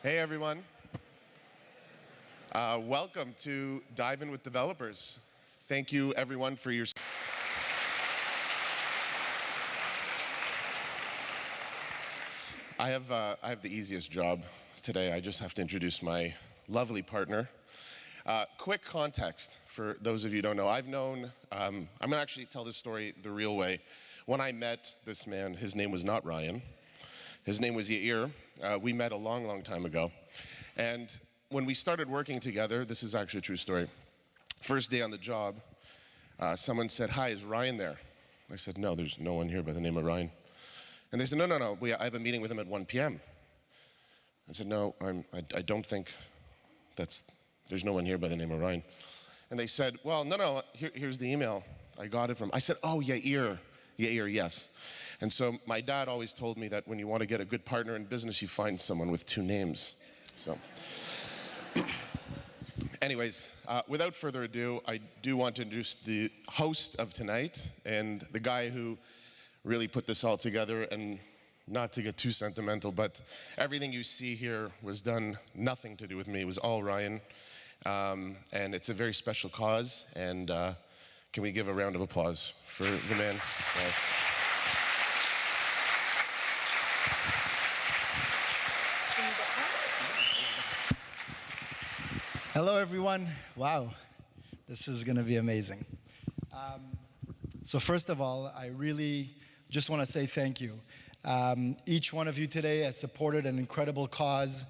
Hey everyone. Welcome to Dive In with Developers. Thank you everyone for your... I have the easiest job today. I just have to introduce my lovely partner. Quick context for those of you who don't know. I'm gonna actually tell this story the real way. When I met this man, his name was not Ryan. His name was Yair. We met a long, long time ago. And when we started working together, this is actually a true story. First day on the job, someone said, "Hi, is Ryan there?" I said, "No, there's no one here by the name of Ryan." And they said, no, I have a meeting with him at 1 p.m. I said, "No, I don't think there's no one here by the name of Ryan." And they said, "Well, no, here's the email. I got it from," I said, "Oh, Yair, yes." And so my dad always told me that when you want to get a good partner in business, you find someone with two names. So, anyways, without further ado, I do want to introduce the host of tonight and the guy who really put this all together. And not to get too sentimental, but everything you see here was done, nothing to do with me. It was all Ryan. And it's a very special cause. And can we give a round of applause for the man? Hello, everyone. Wow, this is going to be amazing. So first of all, I really just want to say thank you. Each one of you today has supported an incredible cause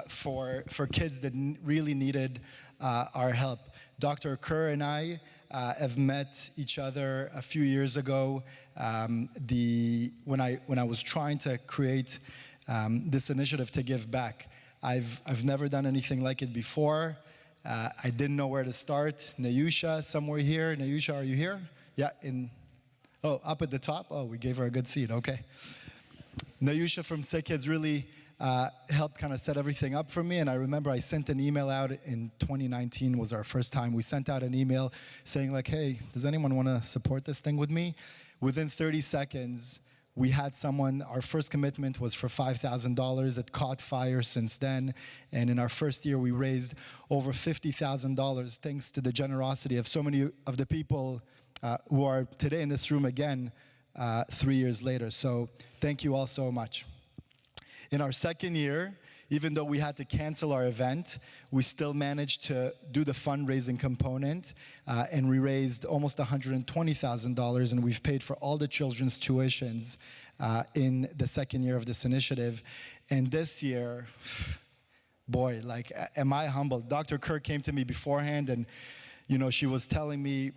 for kids that really needed our help. Dr. Kerr and I have met each other a few years ago. When I was trying to create this initiative to give back, I've never done anything like it before. I didn't know where to start. Nayusha, somewhere here. Nayusha, are you here? Yeah, up at the top. Oh, we gave her a good seat. Okay. Nayusha from SickKids really helped kind of set everything up for me. And I remember I sent an email out in 2019 was our first time. We sent out an email saying like, "Hey, does anyone want to support this thing with me?" Within 30 seconds, we had someone. Our first commitment was for $5,000. It caught fire since then. And in our first year, we raised over $50,000 thanks to the generosity of so many of the people who are today in this room again 3 years later. So thank you all so much. In our second year, even though we had to cancel our event, we still managed to do the fundraising component, and we raised almost $120,000, and we've paid for all the children's tuitions in the second year of this initiative. And this year, boy, like, am I humbled. Dr. Kerr came to me beforehand, and she was telling me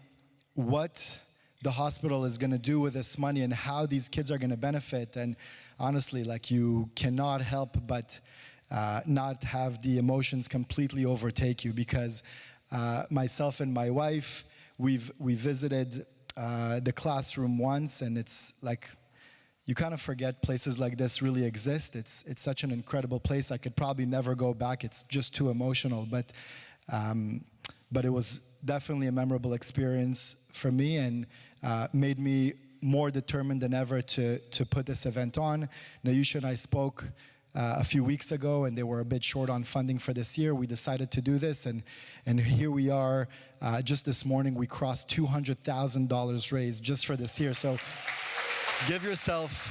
what the hospital is going to do with this money and how these kids are going to benefit. And honestly, like, you cannot help but not have the emotions completely overtake you, because myself and my wife, we visited the classroom once, and it's like, you kind of forget places like this really exist. It's such an incredible place. I could probably never go back. It's just too emotional. But it was definitely a memorable experience for me, and made me more determined than ever to put this event on. Nayusha and I spoke a few weeks ago, and they were a bit short on funding for this year. We decided to do this, and here we are. Just this morning, we crossed $200,000 raised just for this year. So give yourself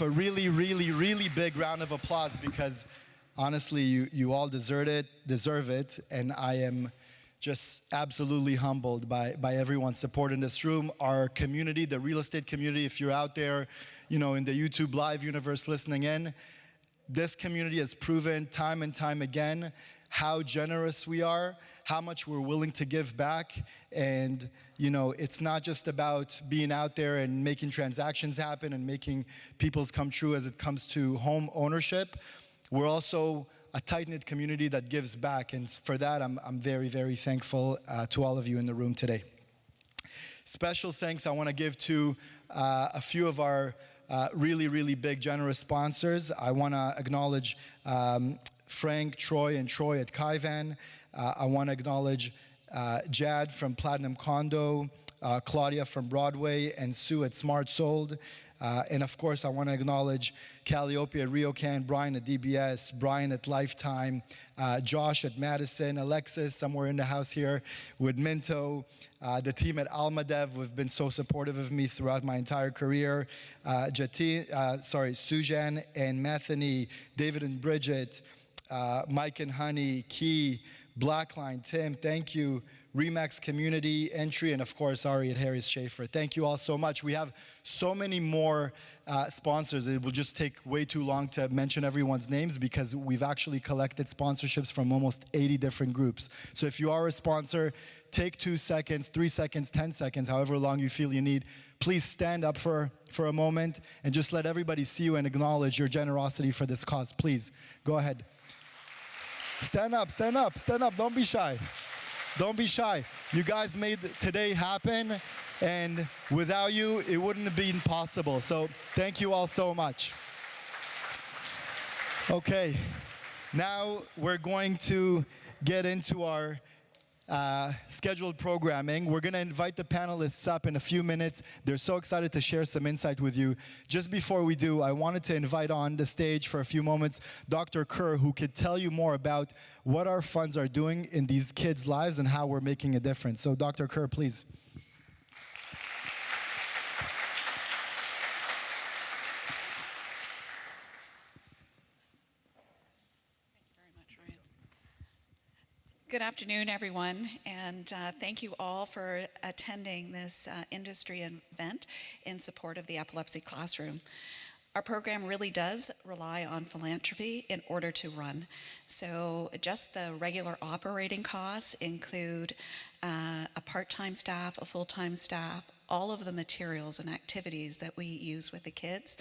a really, really, really big round of applause, because honestly, you all deserve it, and I am just absolutely humbled by everyone's support in this room. Our community, the real estate community, if you're out there, in the YouTube Live universe listening in, this community has proven time and time again how generous we are, how much we're willing to give back. And, it's not just about being out there and making transactions happen and making people's come true as it comes to home ownership. We're also a tight-knit community that gives back, and for that, I'm very, very thankful to all of you in the room today. Special thanks I want to give to a few of our really, really big, generous sponsors. I want to acknowledge Frank, Troy, and Troy at Kaivan. I want to acknowledge Jad from Platinum Condo, Claudia from Broadway, and Sue at Smart Sold. And of course, I want to acknowledge Kalliopi at RioCan, Bryan at DBS, Brian at Lifetime, Josh at Madison, Alexis somewhere in the house here with Minto, the team at Almadev who have been so supportive of me throughout my entire career, Sujan and Methany, David and Bridget, Mike and Honey, Key, Blackline, Tim, thank you. Remax Community Entry, and of course, Ari at Harry's Schaefer. Thank you all so much. We have so many more sponsors. It will just take way too long to mention everyone's names because we've actually collected sponsorships from almost 80 different groups. So if you are a sponsor, take 2 seconds, 3 seconds, 10 seconds, however long you feel you need. Please stand up for a moment and just let everybody see you and acknowledge your generosity for this cause. Please, go ahead. Stand up, stand up, stand up. Don't be shy. Don't be shy. You guys made today happen, and without you, it wouldn't have been possible. So thank you all so much. Okay, now we're going to get into our scheduled programming. We're going to invite the panelists up in a few minutes. They're so excited to share some insight with you. Just before we do, I wanted to invite on the stage for a few moments Dr. Kerr, who could tell you more about what our funds are doing in these kids' lives and how we're making a difference. So Dr. Kerr, please. Good afternoon, everyone, and thank you all for attending this industry event in support of the Epilepsy Classroom. Our program really does rely on philanthropy in order to run. So just the regular operating costs include a part-time staff, a full-time staff, all of the materials and activities that we use with the kids,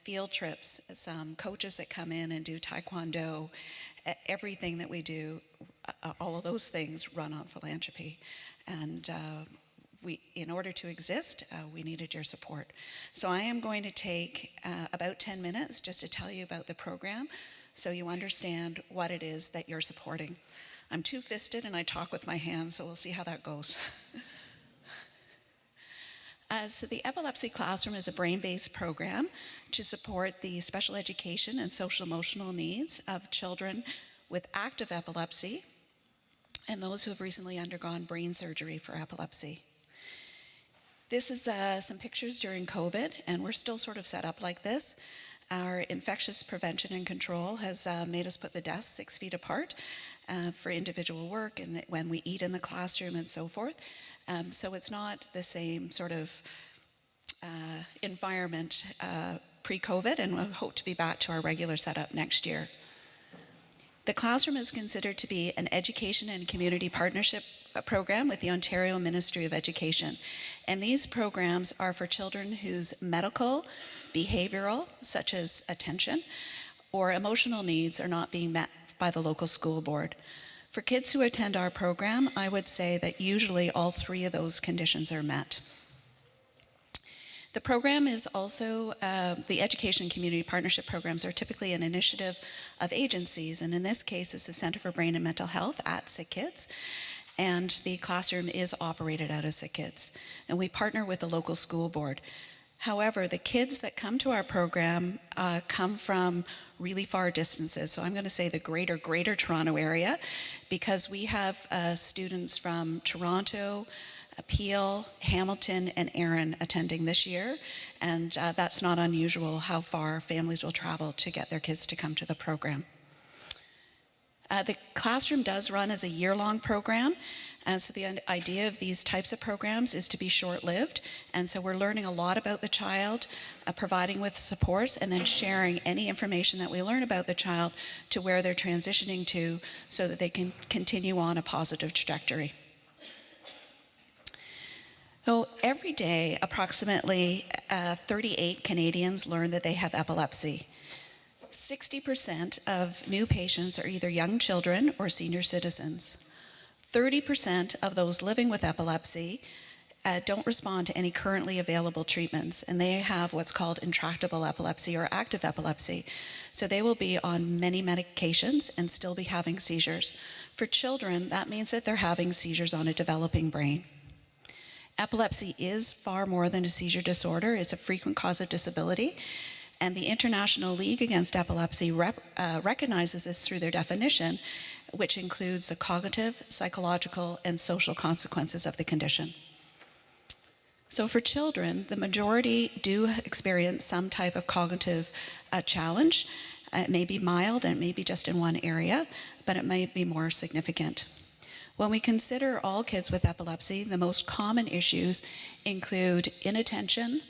field trips, some coaches that come in and do taekwondo, everything that we do, all of those things run on philanthropy. And in order to exist, we needed your support. So I am going to take about 10 minutes just to tell you about the program so you understand what it is that you're supporting. I'm two-fisted and I talk with my hands, so we'll see how that goes. So the Epilepsy Classroom is a brain-based program to support the special education and social-emotional needs of children with active epilepsy and those who have recently undergone brain surgery for epilepsy. This is some pictures during COVID, and we're still sort of set up like this. Our infectious prevention and control has made us put the desks 6 feet apart for individual work and when we eat in the classroom and so forth. So it's not the same sort of environment pre-COVID, and we'll hope to be back to our regular setup next year. The classroom is considered to be an education and community partnership program with the Ontario Ministry of Education. And these programs are for children whose medical, behavioral, such as attention, or emotional needs are not being met by the local school board. For kids who attend our program, I would say that usually all 3 of those conditions are met. The program is also, the education and community partnership programs are typically an initiative of agencies, and in this case, it's the Centre for Brain and Mental Health at SickKids, and the classroom is operated out of SickKids, and we partner with the local school board. However, the kids that come to our program come from really far distances, so I'm going to say the greater Toronto area, because we have students from Toronto, Peel, Hamilton, and Erin attending this year, and that's not unusual how far families will travel to get their kids to come to the program. The classroom does run as a year-long program, and so the idea of these types of programs is to be short-lived, and so we're learning a lot about the child, providing with supports, and then sharing any information that we learn about the child to where they're transitioning to so that they can continue on a positive trajectory. So every day, approximately 38 Canadians learn that they have epilepsy. 60% of new patients are either young children or senior citizens. 30% of those living with epilepsy don't respond to any currently available treatments, and they have what's called intractable epilepsy or active epilepsy. So they will be on many medications and still be having seizures. For children, that means that they're having seizures on a developing brain. Epilepsy is far more than a seizure disorder. It's a frequent cause of disability. And the International League Against Epilepsy recognizes this through their definition, which includes the cognitive, psychological, and social consequences of the condition. So for children, the majority do experience some type of cognitive challenge. It may be mild and it may be just in one area, but it may be more significant. When we consider all kids with epilepsy, the most common issues include inattention,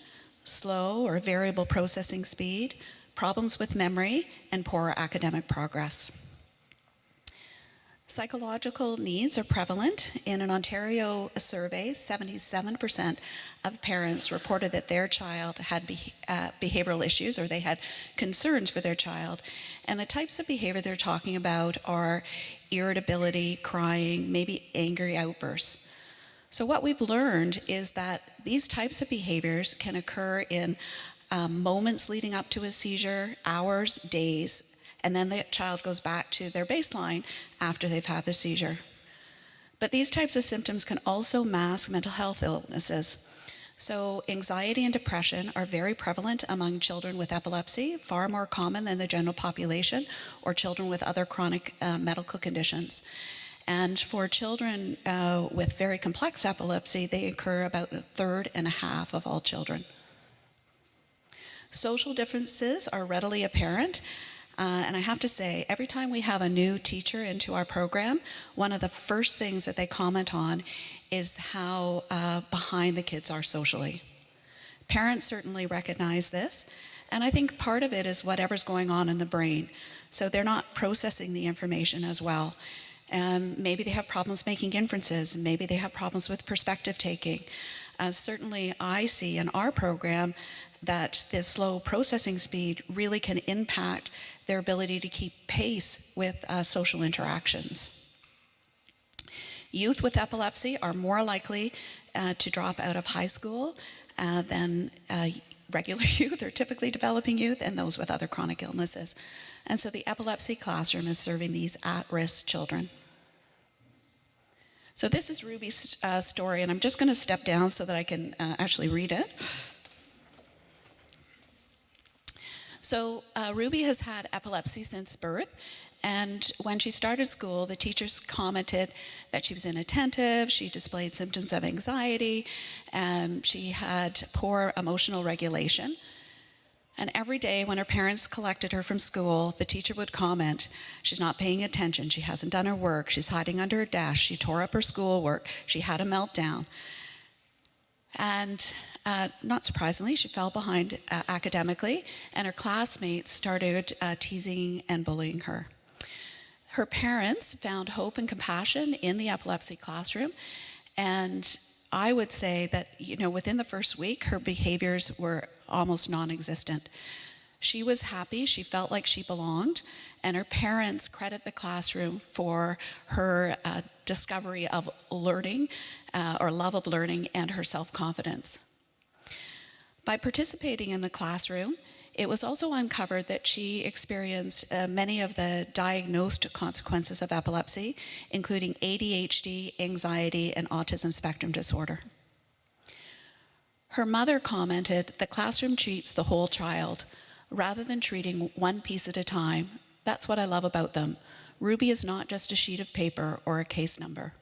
slow or variable processing speed, problems with memory, and poor academic progress. Psychological needs are prevalent. In an Ontario survey, 77% of parents reported that their child had behavioral issues, or they had concerns for their child. And the types of behavior they're talking about are irritability, crying, maybe angry outbursts. So what we've learned is that these types of behaviors can occur in moments leading up to a seizure, hours, days, and then the child goes back to their baseline after they've had the seizure. But these types of symptoms can also mask mental health illnesses. So anxiety and depression are very prevalent among children with epilepsy, far more common than the general population or children with other chronic medical conditions. And for children with very complex epilepsy, they occur about a third and a half of all children. Social differences are readily apparent. And I have to say, every time we have a new teacher into our program, one of the first things that they comment on is how behind the kids are socially. Parents certainly recognize this, and I think part of it is whatever's going on in the brain. So they're not processing the information as well. Maybe they have problems making inferences, maybe they have problems with perspective taking. Certainly I see in our program that this slow processing speed really can impact their ability to keep pace with social interactions. Youth with epilepsy are more likely to drop out of high school than regular youth or typically developing youth and those with other chronic illnesses. And so the Epilepsy Classroom is serving these at-risk children. So this is Ruby's story, and I'm just going to step down so that I can actually read it. So Ruby has had epilepsy since birth, and when she started school, the teachers commented that she was inattentive, she displayed symptoms of anxiety, and she had poor emotional regulation. And every day when her parents collected her from school, the teacher would comment, she's not paying attention, she hasn't done her work, she's hiding under her desk, she tore up her schoolwork, she had a meltdown. And not surprisingly, she fell behind academically, and her classmates started teasing and bullying her. Her parents found hope and compassion in the Epilepsy Classroom, and I would say that, within the first week, her behaviors were almost non-existent. She was happy, she felt like she belonged, and her parents credit the classroom for her discovery of learning, or love of learning, and her self-confidence. By participating in the classroom, it was also uncovered that she experienced many of the diagnosed consequences of epilepsy, including ADHD, anxiety, and autism spectrum disorder. Her mother commented, "The classroom treats the whole child, rather than treating one piece at a time. That's what I love about them. Ruby is not just a sheet of paper or a case number."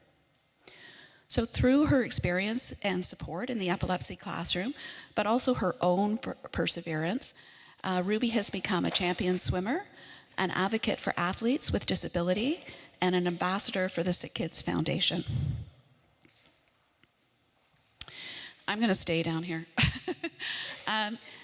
So through her experience and support in the Epilepsy Classroom, but also her own perseverance, Ruby has become a champion swimmer, an advocate for athletes with disability, and an ambassador for the SickKids Foundation. I'm going to stay down here.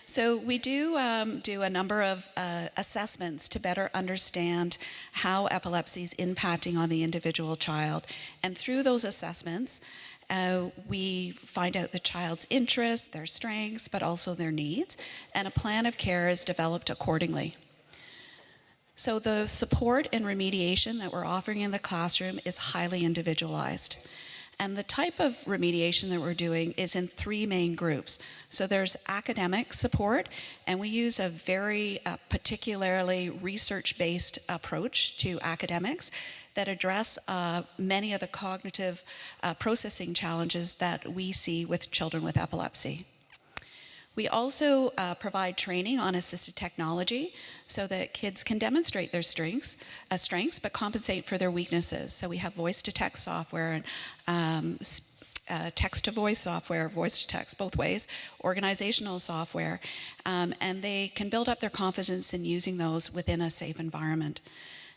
So we do a number of assessments to better understand how epilepsy is impacting on the individual child. And through those assessments, we find out the child's interests, their strengths, but also their needs, and a plan of care is developed accordingly. So the support and remediation that we're offering in the classroom is highly individualized. And the type of remediation that we're doing is in 3 main groups. So there's academic support, and we use a very particularly research-based approach to academics that address many of the cognitive processing challenges that we see with children with epilepsy. We also provide training on assisted technology so that kids can demonstrate their strengths, but compensate for their weaknesses. So we have voice-to-text software and text-to-voice software, voice-to-text both ways, organizational software, and they can build up their confidence in using those within a safe environment.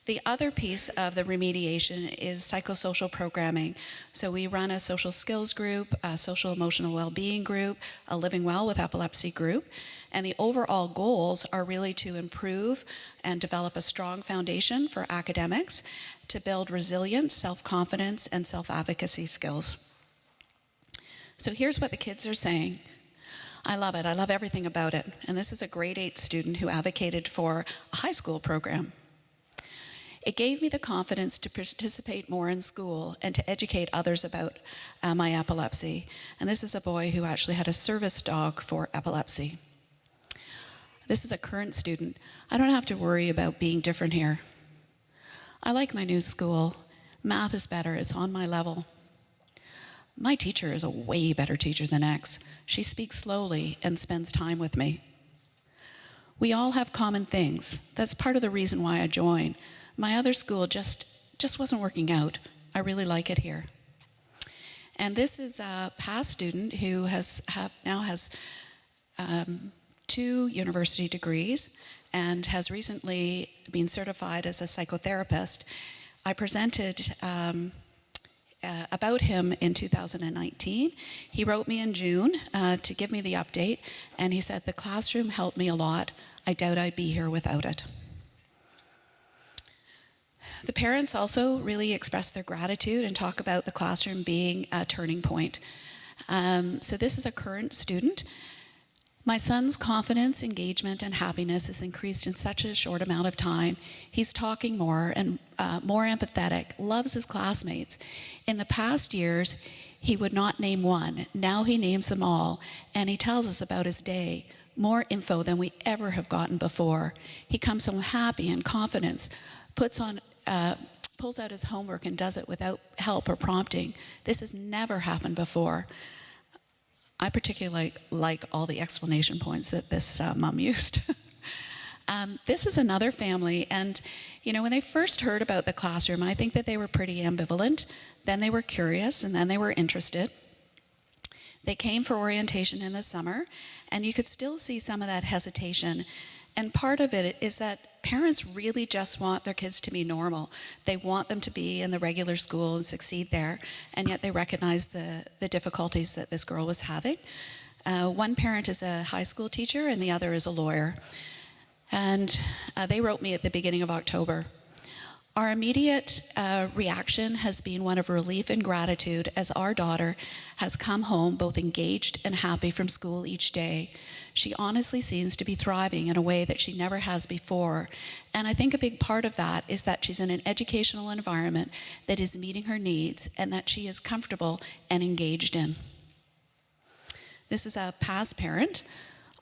The other piece of the remediation is psychosocial programming. So we run a social skills group, a social emotional well-being group, a living well with epilepsy group, and the overall goals are really to improve and develop a strong foundation for academics, to build resilience, self-confidence, and self-advocacy skills. So here's what the kids are saying. I love it. I love everything about it. And this is a grade 8 student who advocated for a high school program. It gave me the confidence to participate more in school and to educate others about my epilepsy. And this is a boy who actually had a service dog for epilepsy. This is a current student. I don't have to worry about being different here. I like my new school. Math is better. It's on my level. My teacher is a way better teacher than X. She speaks slowly and spends time with me. We all have common things. That's part of the reason why I joined. My other school just wasn't working out. I really like it here. And this is a past student who now has 2 university degrees and has recently been certified as a psychotherapist. I presented about him in 2019. He wrote me in June to give me the update, and he said, "The classroom helped me a lot. I doubt I'd be here without it." The parents also really express their gratitude and talk about the classroom being a turning point. So this is a current student. My son's confidence, engagement, and happiness has increased in such a short amount of time. He's talking more and more empathetic, loves his classmates. In the past years, he would not name one. Now he names them all, and he tells us about his day. More info than we ever have gotten before. He comes home happy and confident, pulls out his homework and does it without help or prompting. This has never happened before. I particularly like all the explanation points that this mom used. This is another family, and when they first heard about the classroom, I think that they were pretty ambivalent. Then they were curious, and then they were interested. They came for orientation in the summer, and you could still see some of that hesitation. And part of it is that parents really just want their kids to be normal. They want them to be in the regular school and succeed there, and yet they recognize the difficulties that this girl was having. One parent is a high school teacher, and the other is a lawyer. And they wrote me at the beginning of October. Our immediate reaction has been one of relief and gratitude as our daughter has come home both engaged and happy from school each day. She honestly seems to be thriving in a way that she never has before. And I think a big part of that is that she's in an educational environment that is meeting her needs and that she is comfortable and engaged in. This is a past parent.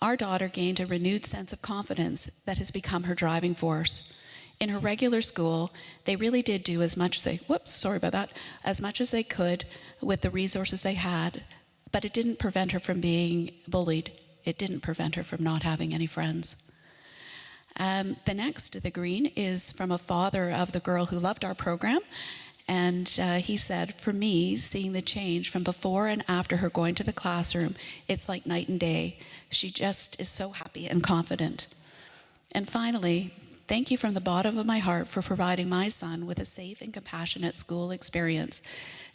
Our daughter gained a renewed sense of confidence that has become her driving force. In her regular school, they really did do as much as as much as they could with the resources they had, but it didn't prevent her from being bullied. It didn't prevent her from not having any friends. The green, is from a father of the girl who loved our program, and he said, "For me, seeing the change from before and after her going to the classroom, it's like night and day. She just is so happy and confident." And finally, thank you from the bottom of my heart for providing my son with a safe and compassionate school experience.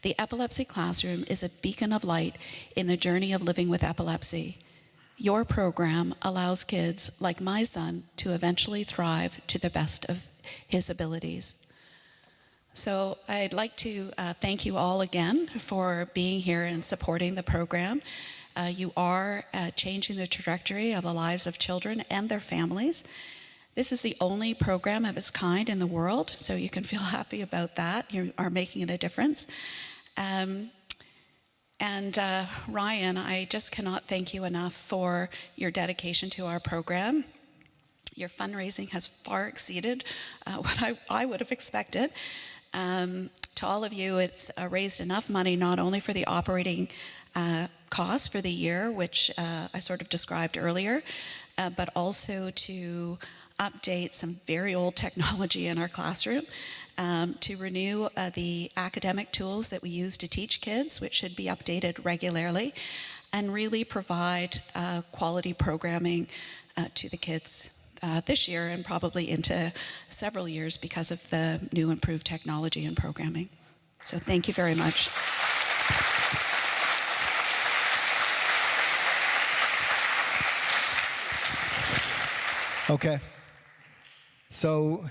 The Epilepsy Classroom is a beacon of light in the journey of living with epilepsy. Your program allows kids like my son to eventually thrive to the best of his abilities. So I'd like to thank you all again for being here and supporting the program. You are changing the trajectory of the lives of children and their families. This is the only program of its kind in the world, so you can feel happy about that. You are making a difference. And Ryan, I just cannot thank you enough for your dedication to our program. Your fundraising has far exceeded what I would have expected. To all of you, it's raised enough money not only for the operating costs for the year, which I sort of described earlier, but also to update some very old technology in our classroom, to renew the academic tools that we use to teach kids, which should be updated regularly, and really provide quality programming to the kids this year and probably into several years because of the new improved technology and programming. So thank you very much. Okay. So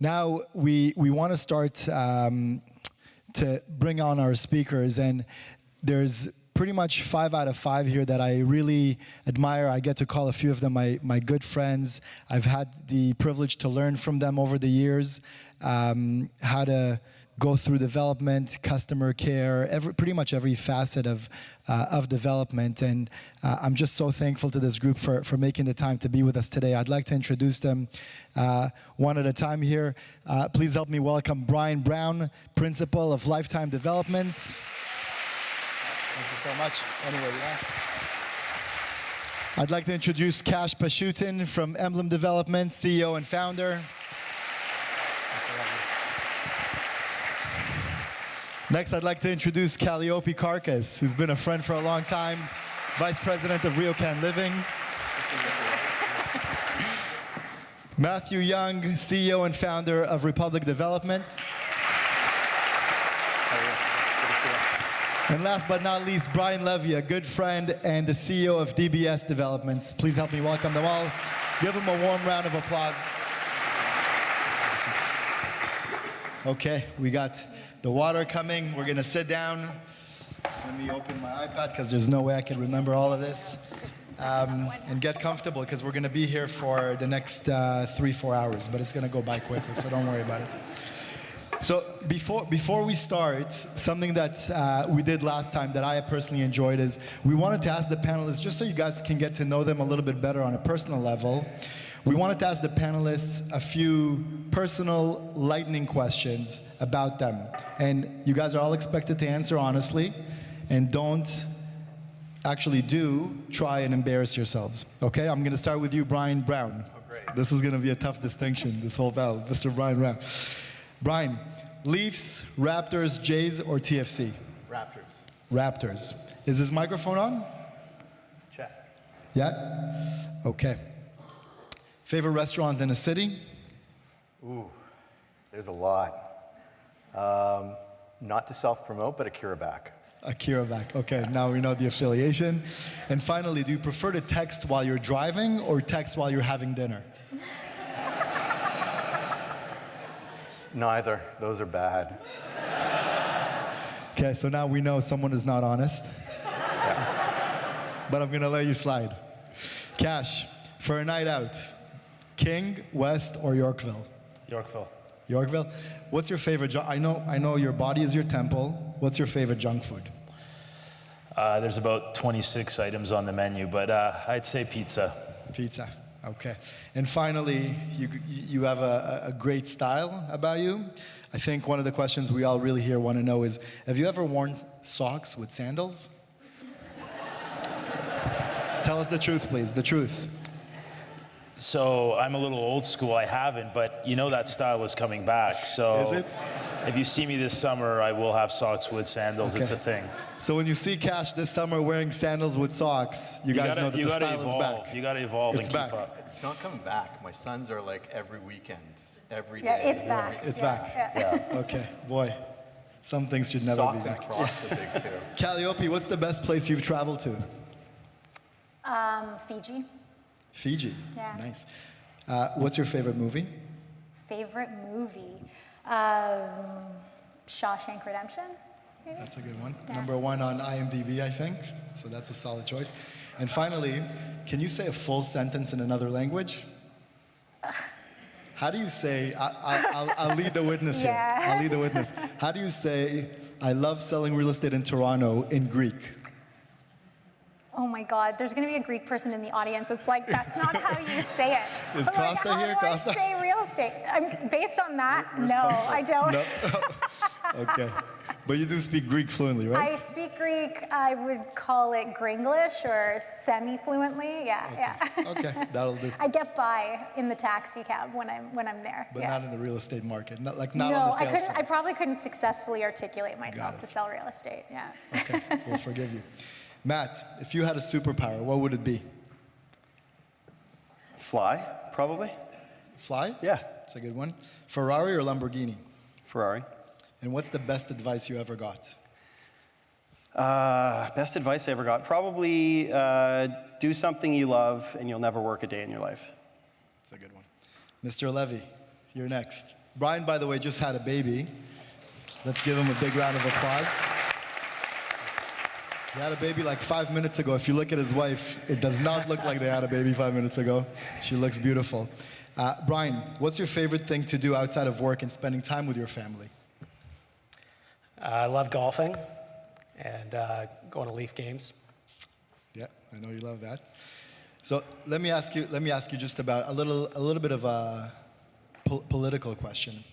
now we want to start to bring on our speakers, and there's pretty much 5 out of 5 here that I really admire. I get to call a few of them my good friends. I've had the privilege to learn from them over the years, how to go through development, customer care, pretty much every facet of development. And I'm just so thankful to this group for making the time to be with us today. I'd like to introduce them one at a time here. Please help me welcome Bryan Brown, Principal of Lifetime Developments. Thank you so much. Anyway, yeah. I'd like to introduce Kash Pashutin from Emblem Development, CEO and founder. Next, I'd like to introduce Kalliopi Karkas, who's been a friend for a long time, Vice President of RioCan Living. Matthew Young, CEO and founder of Republic Developments. And last but not least, Bryan Levy, a good friend and the CEO of DBS Developments. Please help me welcome them all. Give them a warm round of applause. Okay, we got the water coming. We're gonna sit down. Let me open my iPad because there's no way I can remember all of this. And get comfortable because we're gonna be here for the next 3-4 hours, but it's gonna go by quickly, so don't worry about it. So before we start, something that we did last time that I personally enjoyed is we wanted to ask the panelists, just so you guys can get to know them a little bit better on a personal level, we wanted to ask the panelists a few personal lightning questions about them. And you guys are all expected to answer honestly, and don't try and embarrass yourselves. Okay, I'm gonna start with you, Bryan Brown. Oh, great. This is gonna be a tough distinction, this whole battle. Mr. Bryan Brown. Bryan, Leafs, Raptors, Jays, or TFC? Raptors. Raptors. Is this microphone on? Check. Yeah? Okay. Favorite restaurant in the city? Ooh, there's a lot. Not to self-promote, but Akira back. Akira back. Okay, now we know the affiliation. And finally, do you prefer to text while you're driving or text while you're having dinner? Neither. Those are bad. Okay, so now we know someone is not honest. But I'm gonna let you slide. Kash, for a night out, King, West, or Yorkville? Yorkville. Yorkville. What's your favorite I know your body is your temple. What's your favorite junk food? There's about 26 items on the menu, but I'd say pizza. Pizza. Okay. And finally, you have a great style about you. I think one of the questions we all really here want to know is, have you ever worn socks with sandals? Tell us the truth, please. The truth. So I'm a little old school. I haven't, but you know that style is coming back. So Is it? if you see me this summer, I will have socks with sandals. Okay. It's a thing. So when you see Kash this summer wearing sandals with socks, you guys know that the style is back. You gotta evolve It's and back. keep up. It's not coming back. My sons are like every weekend, every day. Yeah, it's back. It's Yeah, back. yeah. Okay, boy. Some things should never Socks be and back. Crocs are big too. Kalliopi, what's the best place you've traveled to? Fiji. Fiji. Yeah. Nice. What's your favorite movie? Favorite movie? Shawshank Redemption. Maybe? That's a good one. Yeah. Number 1 on IMDb, I think. So that's a solid choice. And finally, can you say a full sentence in another language? How do you say, I'll lead the witness here. I'll lead the witness. How do you say, I love selling real estate in Toronto in Greek? Oh my God, there's going to be a Greek person in the audience. It's like, that's not how you say it. Is I'm like, Costa here? How do Costa? I say real estate? Based on that, no, I don't. No? Okay. But you do speak Greek fluently, right? I speak Greek. I would call it Gringlish or semi-fluently. Yeah. Okay, that'll do. I get by in the taxi cab when I'm there. But yeah. not in the real estate market. Not on No, the I sales couldn't. front. I probably couldn't successfully articulate myself it. to sell real estate. Yeah. Okay, we'll forgive you. Matt, if you had a superpower, what would it be? Fly, probably. Fly? Yeah. That's a good one. Ferrari or Lamborghini? Ferrari. And what's the best advice you ever got? Best advice I ever got. Probably do something you love and you'll never work a day in your life. That's a good one. Mr. Levy, you're next. Brian, by the way, just had a baby. Let's give him a big round of applause. He had a baby like 5 minutes ago. If you look at his wife, it does not look like they had a baby 5 minutes ago. She looks beautiful. Brian, what's your favorite thing to do outside of work and spending time with your family? I love golfing and going to Leaf games. Yeah, I know you love that. So let me ask you just about a little bit of a political question.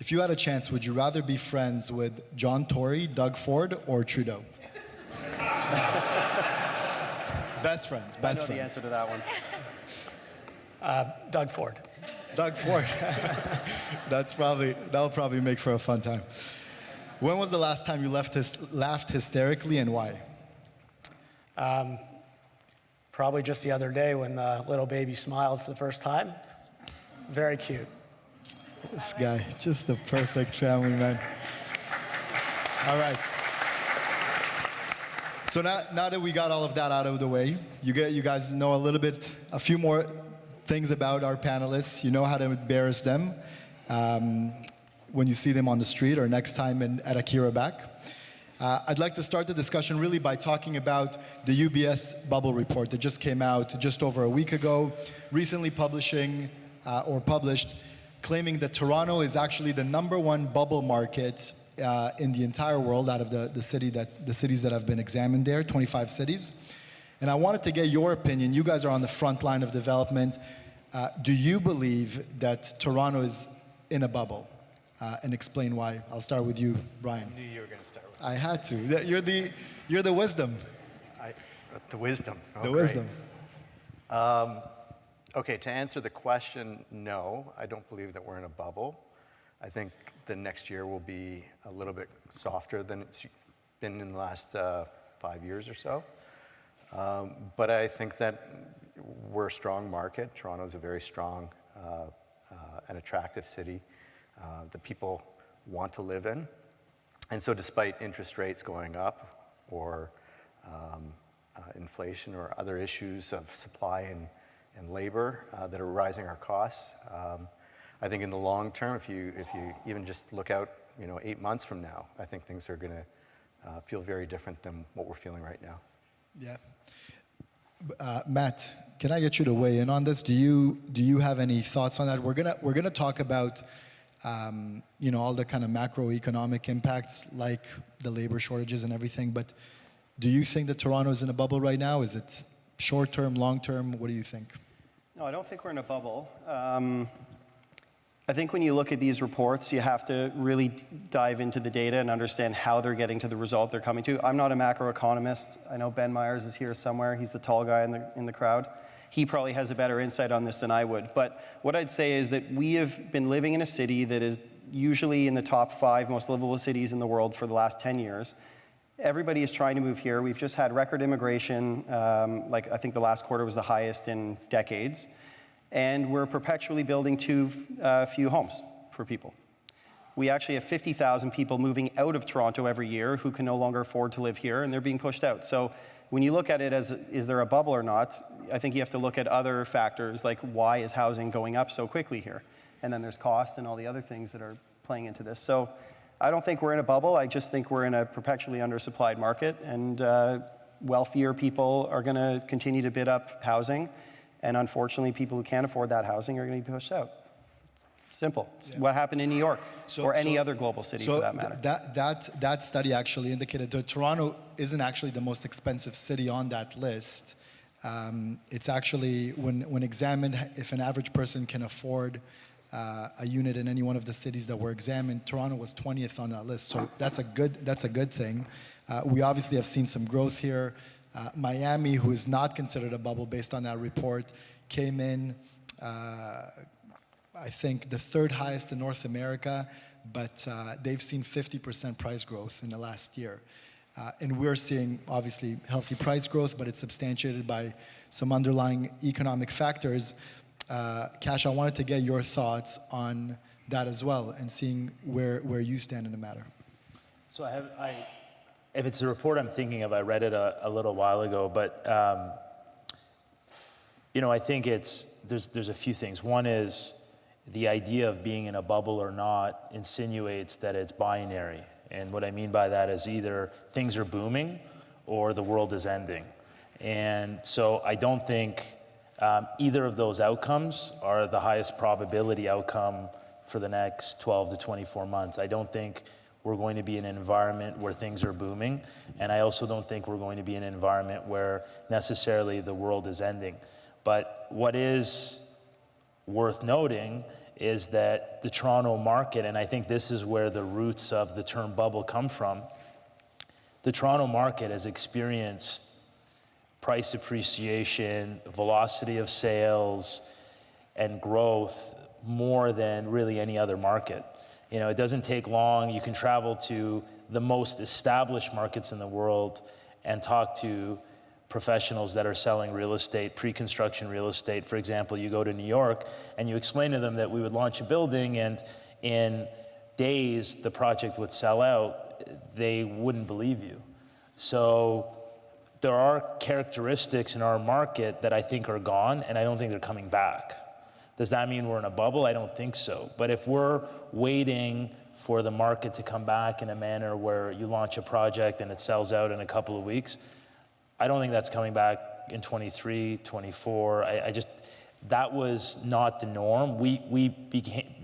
If you had a chance, would you rather be friends with John Tory, Doug Ford, or Trudeau? Best friends. I know the answer to that one. Doug Ford. Doug Ford. That'll probably make for a fun time. When was the last time you laughed hysterically and why? Probably just the other day when the little baby smiled for the first time. Very cute. This guy, just the perfect family man. All right. So now that we got all of that out of the way, you guys know a few more things about our panelists. You know how to embarrass them when you see them on the street or next time at Akira back. I'd like to start the discussion really by talking about the UBS bubble report that just came out just over a week ago, recently published, claiming that Toronto is actually the #1 bubble market in the entire world out of the cities that have been examined there, 25 cities. And I wanted to get your opinion. You guys are on the front line of development. Do you believe that Toronto is in a bubble? And explain why. I'll start with you, Brian. I knew you were going to start with I had to. You're the wisdom. the wisdom. Oh, The great. wisdom. Okay, to answer the question, no, I don't believe that we're in a bubble. I think the next year will be a little bit softer than it's been in the last 5 years or so. But I think that we're a strong market. Toronto is a very strong and attractive city that people want to live in. And so despite interest rates going up or inflation or other issues of supply and labor that are rising our costs, I think in the long term, if you even just look out 8 months from now, I think things are going to feel very different than what we're feeling right now. Yeah. Matt, can I get you to weigh in on this? Do you have any thoughts on that? We're gonna talk about all the kind of macroeconomic impacts like the labor shortages and everything. But do you think that Toronto is in a bubble right now? Is it short term, long term? What do you think? No, I don't think we're in a bubble. I think when you look at these reports, you have to really dive into the data and understand how they're getting to the result they're coming to. I'm not a macroeconomist. I know Ben Myers is here somewhere. He's the tall guy in the crowd. He probably has a better insight on this than I would. But what I'd say is that we have been living in a city that is usually in the top 5 most livable cities in the world for the last 10 years. Everybody is trying to move here. We've just had record immigration. I think the last quarter was the highest in decades. And we're perpetually building too few homes for people. We actually have 50,000 people moving out of Toronto every year who can no longer afford to live here, and they're being pushed out. So when you look at it as, is there a bubble or not, I think you have to look at other factors, like why is housing going up so quickly here? And then there's cost and all the other things that are playing into this. So I don't think we're in a bubble. I just think we're in a perpetually undersupplied market, and wealthier people are going to continue to bid up housing. And unfortunately, people who can't afford that housing are going to be pushed out. Simple. It's what happened in New York or any other global city for that matter. That study actually indicated that Toronto isn't actually the most expensive city on that list. It's actually, when examined, if an average person can afford a unit in any one of the cities that were examined, Toronto was 20th on that list. So that's a good thing. We obviously have seen some growth here. Miami, who is not considered a bubble based on that report, came in, I think, the third highest in North America, but they've seen 50% price growth in the last year. And we're seeing, obviously, healthy price growth, but it's substantiated by some underlying economic factors. Kash, I wanted to get your thoughts on that as well and seeing where you stand in the matter. So if it's a report I'm thinking of, I read it a little while ago, but I think there's a few things. One is the idea of being in a bubble or not insinuates that it's binary. And what I mean by that is either things are booming or the world is ending. And so I don't think either of those outcomes are the highest probability outcome for the next 12 to 24 months. I don't think we're going to be in an environment where things are booming, and I also don't think we're going to be in an environment where necessarily the world is ending. But what is worth noting is that the Toronto market, and I think this is where the roots of the term bubble come from, the Toronto market has experienced price appreciation, velocity of sales, and growth more than really any other market. It doesn't take long. You can travel to the most established markets in the world and talk to professionals that are selling real estate, pre-construction real estate. For example, you go to New York and you explain to them that we would launch a building and in days the project would sell out, they wouldn't believe you. So there are characteristics in our market that I think are gone, and I don't think they're coming back. Does that mean we're in a bubble? I don't think so. But if we're waiting for the market to come back in a manner where you launch a project and it sells out in a couple of weeks, I don't think that's coming back in 23, 24. That was not the norm. We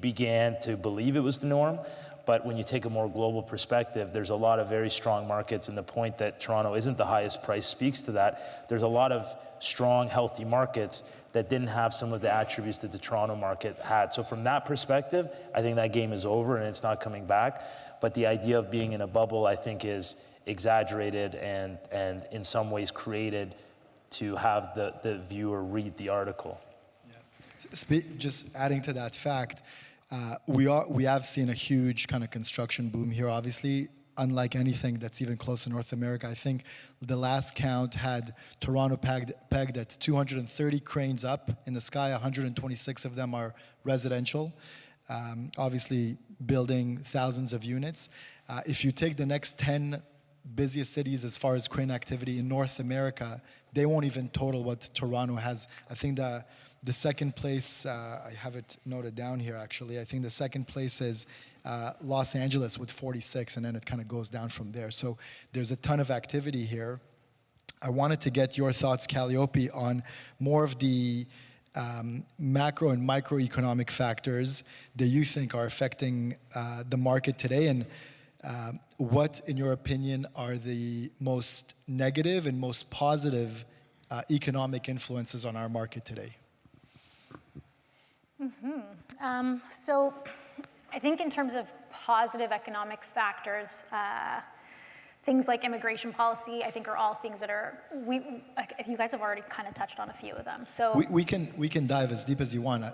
began to believe it was the norm, but when you take a more global perspective, there's a lot of very strong markets, and the point that Toronto isn't the highest price speaks to that. There's a lot of strong, healthy markets that didn't have some of the attributes that the Toronto market had. So from that perspective, I think that game is over and it's not coming back. But the idea of being in a bubble, I think, is exaggerated and in some ways created to have the viewer read the article. Yeah. Just adding to that fact, we have seen a huge kind of construction boom here, obviously, unlike anything that's even close to North America. I think the last count had Toronto pegged at 230 cranes up in the sky. 126 of them are residential, obviously building thousands of units. If you take the next 10 busiest cities as far as crane activity in North America, they won't even total what Toronto has. I think the second place, I have it noted down here actually, I think the second place is Los Angeles with 46, and then it kind of goes down from there. So there's a ton of activity here. I wanted to get your thoughts, Kalliopi, on more of the macro and microeconomic factors that you think are affecting the market today, and what, in your opinion, are the most negative and most positive economic influences on our market today? So I think in terms of positive economic factors, things like immigration policy, I think are all things that are, you guys have already kind of touched on a few of them. So we can dive as deep as you want.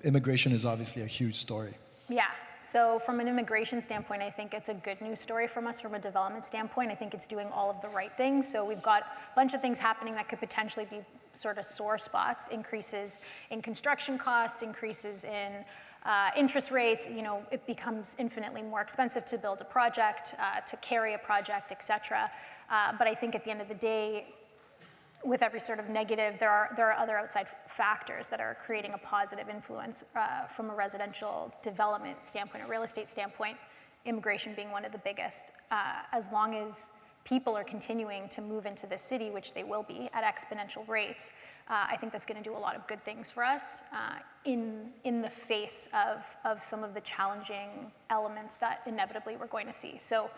Immigration is obviously a huge story. Yeah. So from an immigration standpoint, I think it's a good news story from us. From a development standpoint, I think it's doing all of the right things. So we've got a bunch of things happening that could potentially be sort of sore spots: increases in construction costs, increases in interest rates. It becomes infinitely more expensive to build a project, to carry a project, et cetera. But I think at the end of the day, with every sort of negative, there are other outside factors that are creating a positive influence from a residential development standpoint, a real estate standpoint, immigration being one of the biggest. As long as people are continuing to move into the city, which they will be at exponential rates, I think that's going to do a lot of good things for us in the face of some of the challenging elements that inevitably we're going to see. So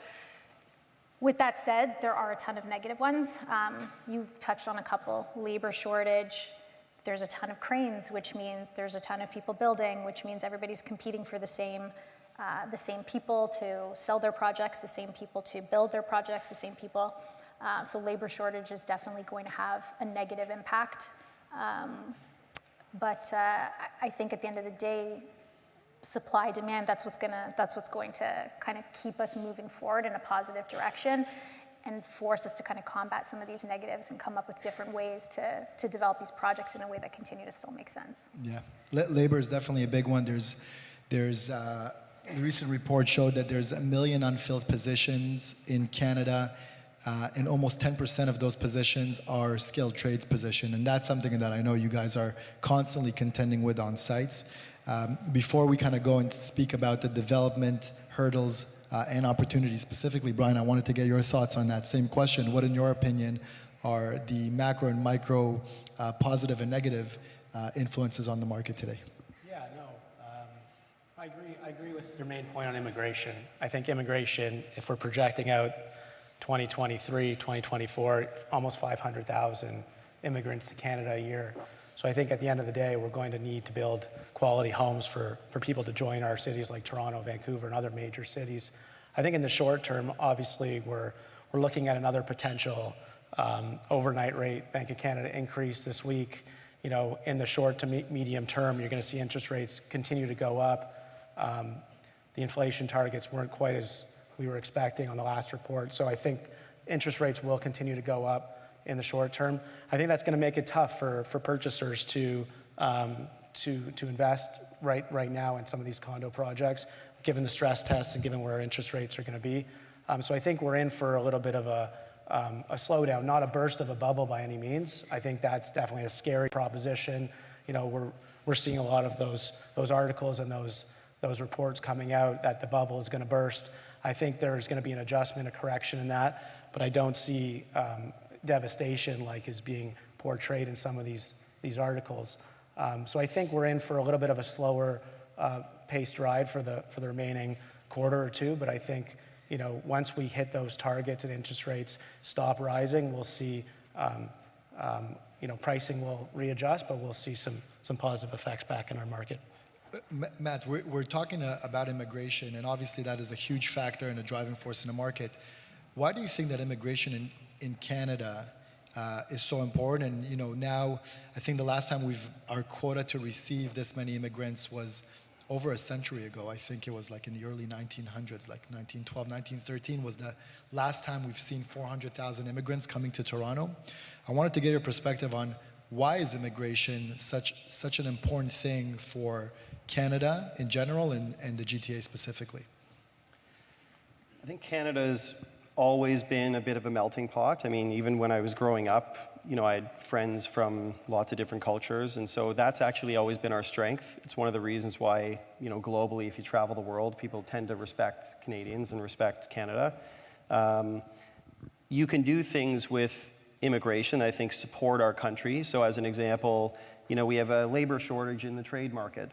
with that said, there are a ton of negative ones. You've touched on a couple: labor shortage. There's a ton of cranes, which means there's a ton of people building, which means everybody's competing for the same people to sell their projects, the same people to build their projects, the same people. So labor shortage is definitely going to have a negative impact. But I think at the end of the day, supply demand, that's what's going to kind of keep us moving forward in a positive direction and force us to kind of combat some of these negatives and come up with different ways to develop these projects in a way that continue to still make sense. Yeah, labor is definitely a big one. The recent report showed that there's 1 million unfilled positions in Canada, and almost 10% of those positions are skilled trades position, and that's something that I know you guys are constantly contending with on sites. Before we kind of go and speak about the development hurdles and opportunities specifically, Brian, I wanted to get your thoughts on that same question. What, in your opinion, are the macro and micro positive and negative influences on the market today? I agree with your main point on immigration. I think immigration, if we're projecting out 2023, 2024, almost 500,000 immigrants to Canada a year. So I think at the end of the day, we're going to need to build quality homes for people to join our cities like Toronto, Vancouver, and other major cities. I think in the short term, obviously, we're looking at another potential overnight rate Bank of Canada increase this week. You know, in the short to medium term, you're going to see interest rates continue to go up. The inflation targets weren't quite as we were expecting on the last report. So I think interest rates will continue to go up in the short term. I think that's going to make it tough for purchasers to invest right now in some of these condo projects, given the stress tests and given where interest rates are going to be. So I think we're in for a little bit of a slowdown, not a burst of a bubble by any means. I think that's definitely a scary proposition. You know, we're seeing a lot of those articles and those reports coming out that the bubble is going to burst. I think there's going to be an adjustment, a correction in that, but I don't see devastation like is being portrayed in some of these articles. So I think we're in for a little bit of a slower paced ride for the remaining quarter or two, but I think, you know, once we hit those targets and interest rates stop rising, we'll see, you know, pricing will readjust, but we'll see some positive effects back in our market. Matt, we're talking about immigration, and obviously that is a huge factor and a driving force in the market. Why do you think that immigration in Canada is so important? And, you know, now I think the last time our quota to receive this many immigrants was over a century ago. I think it was like in the early 1900s, like 1912, 1913 was the last time we've seen 400,000 immigrants coming to Toronto. I wanted to get your perspective on why is immigration such an important thing for Canada in general and the GTA specifically? I think Canada's always been a bit of a melting pot. I mean, even when I was growing up, you know, I had friends from lots of different cultures, and so that's actually always been our strength. It's one of the reasons why, you know, globally, if you travel the world, people tend to respect Canadians and respect Canada. You can do things with immigration that I think support our country. So as an example, you know, we have a labor shortage in the trade market.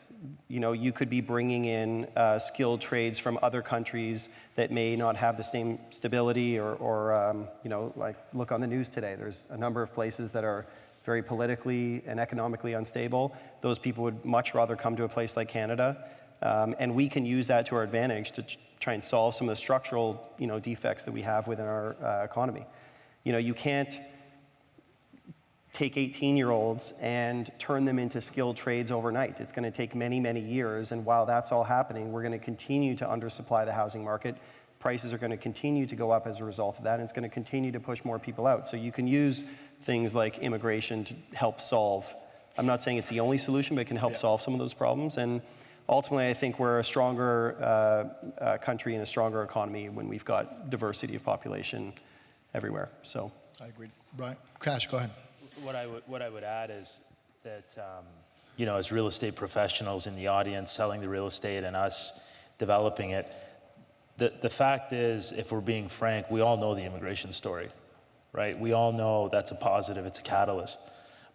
You know, you could be bringing in skilled trades from other countries that may not have the same stability or you know, like look on the news today. There's a number of places that are very politically and economically unstable. Those people would much rather come to a place like Canada. And we can use that to our advantage to try and solve some of the structural, you know, defects that we have within our economy. You know, you can't take 18-year-olds and turn them into skilled trades overnight. It's going to take many, many years, and while that's all happening, we're going to continue to undersupply the housing market. Prices are going to continue to go up as a result of that, and it's going to continue to push more people out. So you can use things like immigration to help solve. I'm not saying it's the only solution, but it can help solve some of those problems. And ultimately, I think we're a stronger country and a stronger economy when we've got diversity of population everywhere. So I agree. Brian, Crash, go ahead. What I would add is that, you know, as real estate professionals in the audience selling the real estate and us developing it, The fact is, if we're being frank, we all know the immigration story, right? We all know that's a positive, it's a catalyst.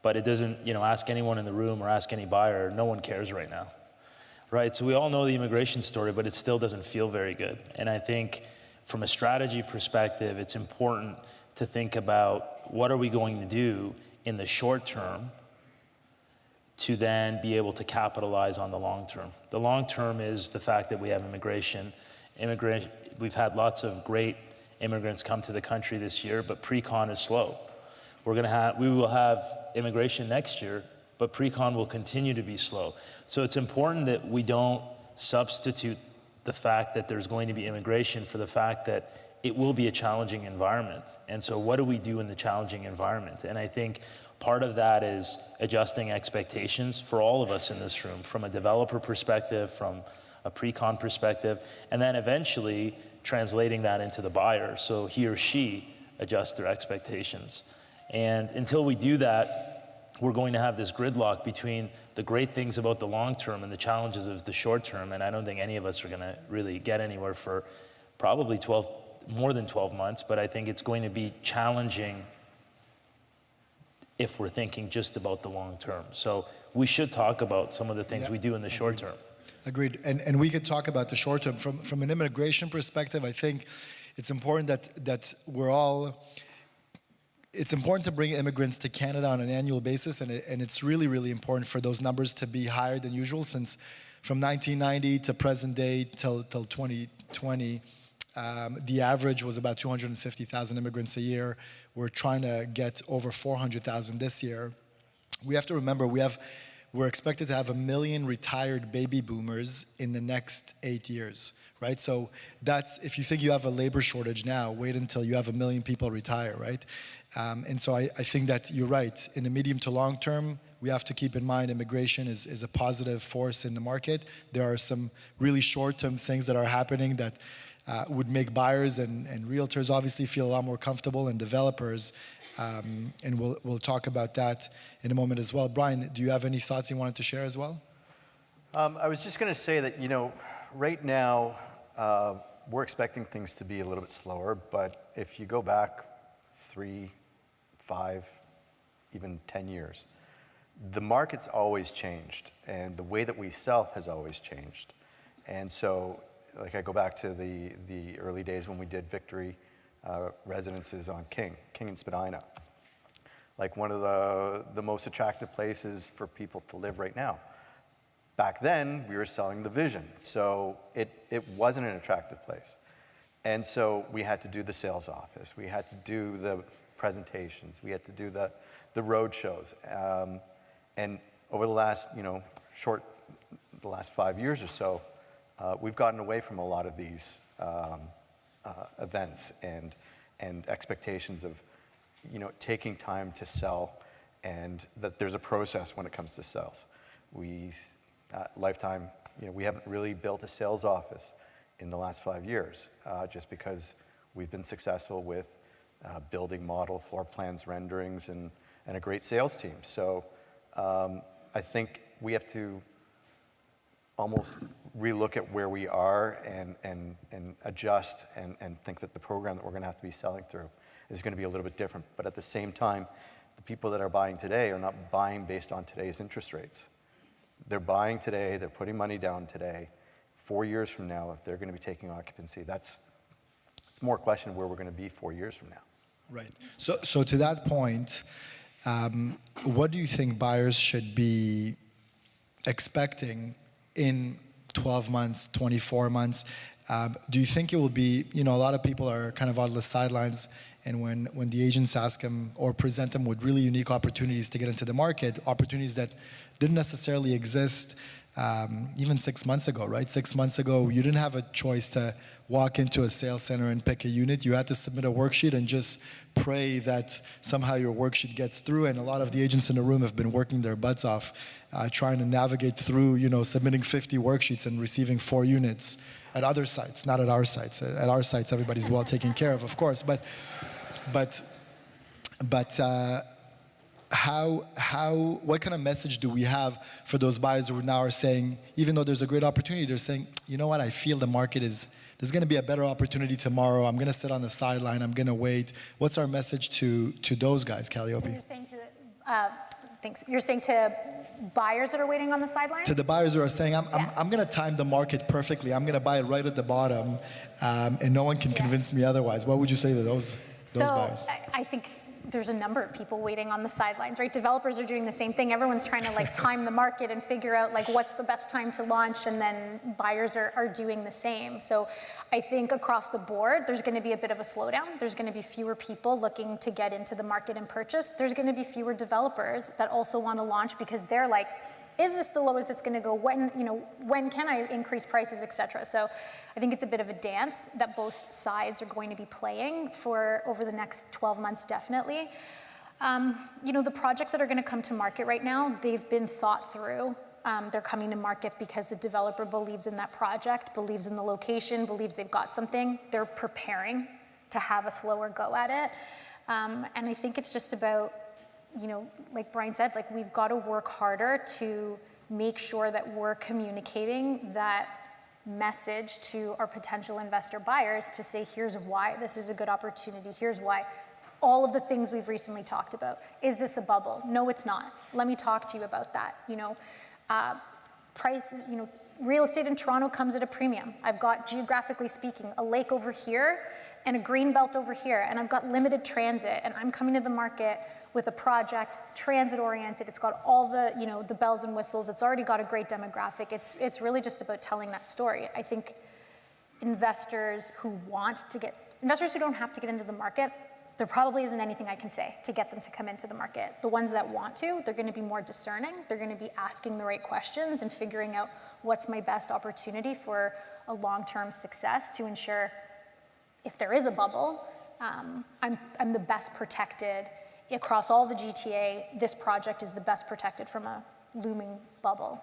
But it doesn't, ask anyone in the room or ask any buyer, no one cares right now, right? So we all know the immigration story, but it still doesn't feel very good. And I think from a strategy perspective, it's important to think about what are we going to do in the short term to then be able to capitalize on the long term. The long term is the fact that we have immigration. We've had lots of great immigrants come to the country this year, but pre-con is slow. We will have immigration next year, but pre-con will continue to be slow. So it's important that we don't substitute the fact that there's going to be immigration for the fact that it will be a challenging environment. And so what do we do in the challenging environment? And I think part of that is adjusting expectations for all of us in this room, from a developer perspective, from a pre-con perspective, and then eventually translating that into the buyer so he or she adjusts their expectations. And until we do that, we're going to have this gridlock between the great things about the long term and the challenges of the short term, and I don't think any of us are going to really get anywhere for probably more than 12 months, but I think it's going to be challenging if we're thinking just about the long term. So we should talk about some of the things we do in the short term. Agreed. And we could talk about the short term. From an immigration perspective, I think it's important that it's important to bring immigrants to Canada on an annual basis, and it's really, really important for those numbers to be higher than usual, since from 1990 to present day till 2020, the average was about 250,000 immigrants a year. We're trying to get over 400,000 this year. We have to remember we're expected to have 1 million retired baby boomers in the next 8 years, right? So that's, if you think you have a labor shortage now, wait until you have 1 million people retire, right? And so I think that you're right. In the medium to long term, we have to keep in mind immigration is a positive force in the market. There are some really short-term things that are happening that would make buyers and realtors obviously feel a lot more comfortable, and developers. And we'll talk about that in a moment as well. Brian, do you have any thoughts you wanted to share as well? I was just going to say that, right now, we're expecting things to be a little bit slower, but if you go back 3, 5, even 10 years, the market's always changed, and the way that we sell has always changed. And so, like, I go back to the early days when we did Victory residences on King and Spadina, like one of the most attractive places for people to live right now. Back then, we were selling the vision, so it wasn't an attractive place. And so we had to do the sales office, we had to do the presentations, we had to do the road shows. And over the last, the last 5 years or so, we've gotten away from a lot of these events and expectations of, taking time to sell, and that there's a process when it comes to sales. Lifetime, we haven't really built a sales office in the last 5 years, just because we've been successful with building model, floor plans, renderings, and a great sales team. So I think we have to almost relook at where we are and adjust and think that the program that we're going to have to be selling through is going to be a little bit different. But at the same time, the people that are buying today are not buying based on today's interest rates. They're buying today, they're putting money down today. 4 years from now, if they're going to be taking occupancy, it's more a question of where we're going to be 4 years from now. Right. So to that point, what do you think buyers should be expecting in 12 months, 24 months? Do you think it will be, a lot of people are kind of on the sidelines, and when the agents ask them or present them with really unique opportunities to get into the market, opportunities that didn't necessarily exist even 6 months ago, right? 6 months ago, you didn't have a choice to walk into a sales center and pick a unit. You had to submit a worksheet and just pray that somehow your worksheet gets through. And a lot of the agents in the room have been working their butts off, trying to navigate through, submitting 50 worksheets and receiving 4 units at other sites, not at our sites. At our sites, everybody's well taken care of course. But what kind of message do we have for those buyers who now are saying, even though there's a great opportunity, they're saying, you know what, I feel the market is there's going to be a better opportunity tomorrow. I'm going to sit on the sideline. I'm going to wait. What's our message to those guys, Kalliopi? You're saying to, thanks. You're saying to buyers that are waiting on the sidelines? To the buyers who are saying, I'm going to time the market perfectly. I'm going to buy it right at the bottom, and no one can convince me otherwise. What would you say to those buyers? I think there's a number of people waiting on the sidelines, right? Developers are doing the same thing. Everyone's trying to like time the market and figure out like what's the best time to launch, and then buyers are doing the same. So I think across the board, there's going to be a bit of a slowdown. There's going to be fewer people looking to get into the market and purchase. There's going to be fewer developers that also want to launch because they're like, is this the lowest it's going to go? When can I increase prices, et cetera? So I think it's a bit of a dance that both sides are going to be playing for over the next 12 months, definitely. The projects that are going to come to market right now, they've been thought through. They're coming to market because the developer believes in that project, believes in the location, believes they've got something. They're preparing to have a slower go at it. And I think it's just about, like Brian said, like we've got to work harder to make sure that we're communicating that message to our potential investor buyers to say, here's why this is a good opportunity. Here's why. All of the things we've recently talked about. Is this a bubble? No, it's not. Let me talk to you about that. Prices, real estate in Toronto comes at a premium. I've got, geographically speaking, a lake over here and a green belt over here, and I've got limited transit, and I'm coming to the market with a project, transit-oriented. It's got all the, the bells and whistles. It's already got a great demographic. It's really just about telling that story. I think investors who don't have to get into the market, there probably isn't anything I can say to get them to come into the market. The ones that want to, they're going to be more discerning. They're going to be asking the right questions and figuring out what's my best opportunity for a long-term success to ensure if there is a bubble, I'm the best protected. Across all the GTA, this project is the best protected from a looming bubble.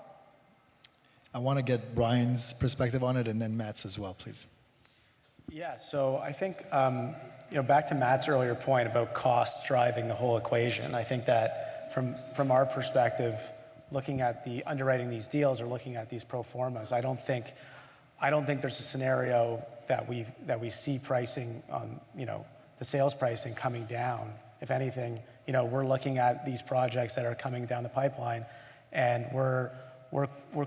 I want to get Brian's perspective on it, and then Matt's as well, please. Yeah, so I think, back to Matt's earlier point about costs driving the whole equation, I think that from our perspective, looking at the underwriting these deals or looking at these pro formas, I don't think there's a scenario that we see pricing on, the sales pricing coming down. If anything, we're looking at these projects that are coming down the pipeline, and we're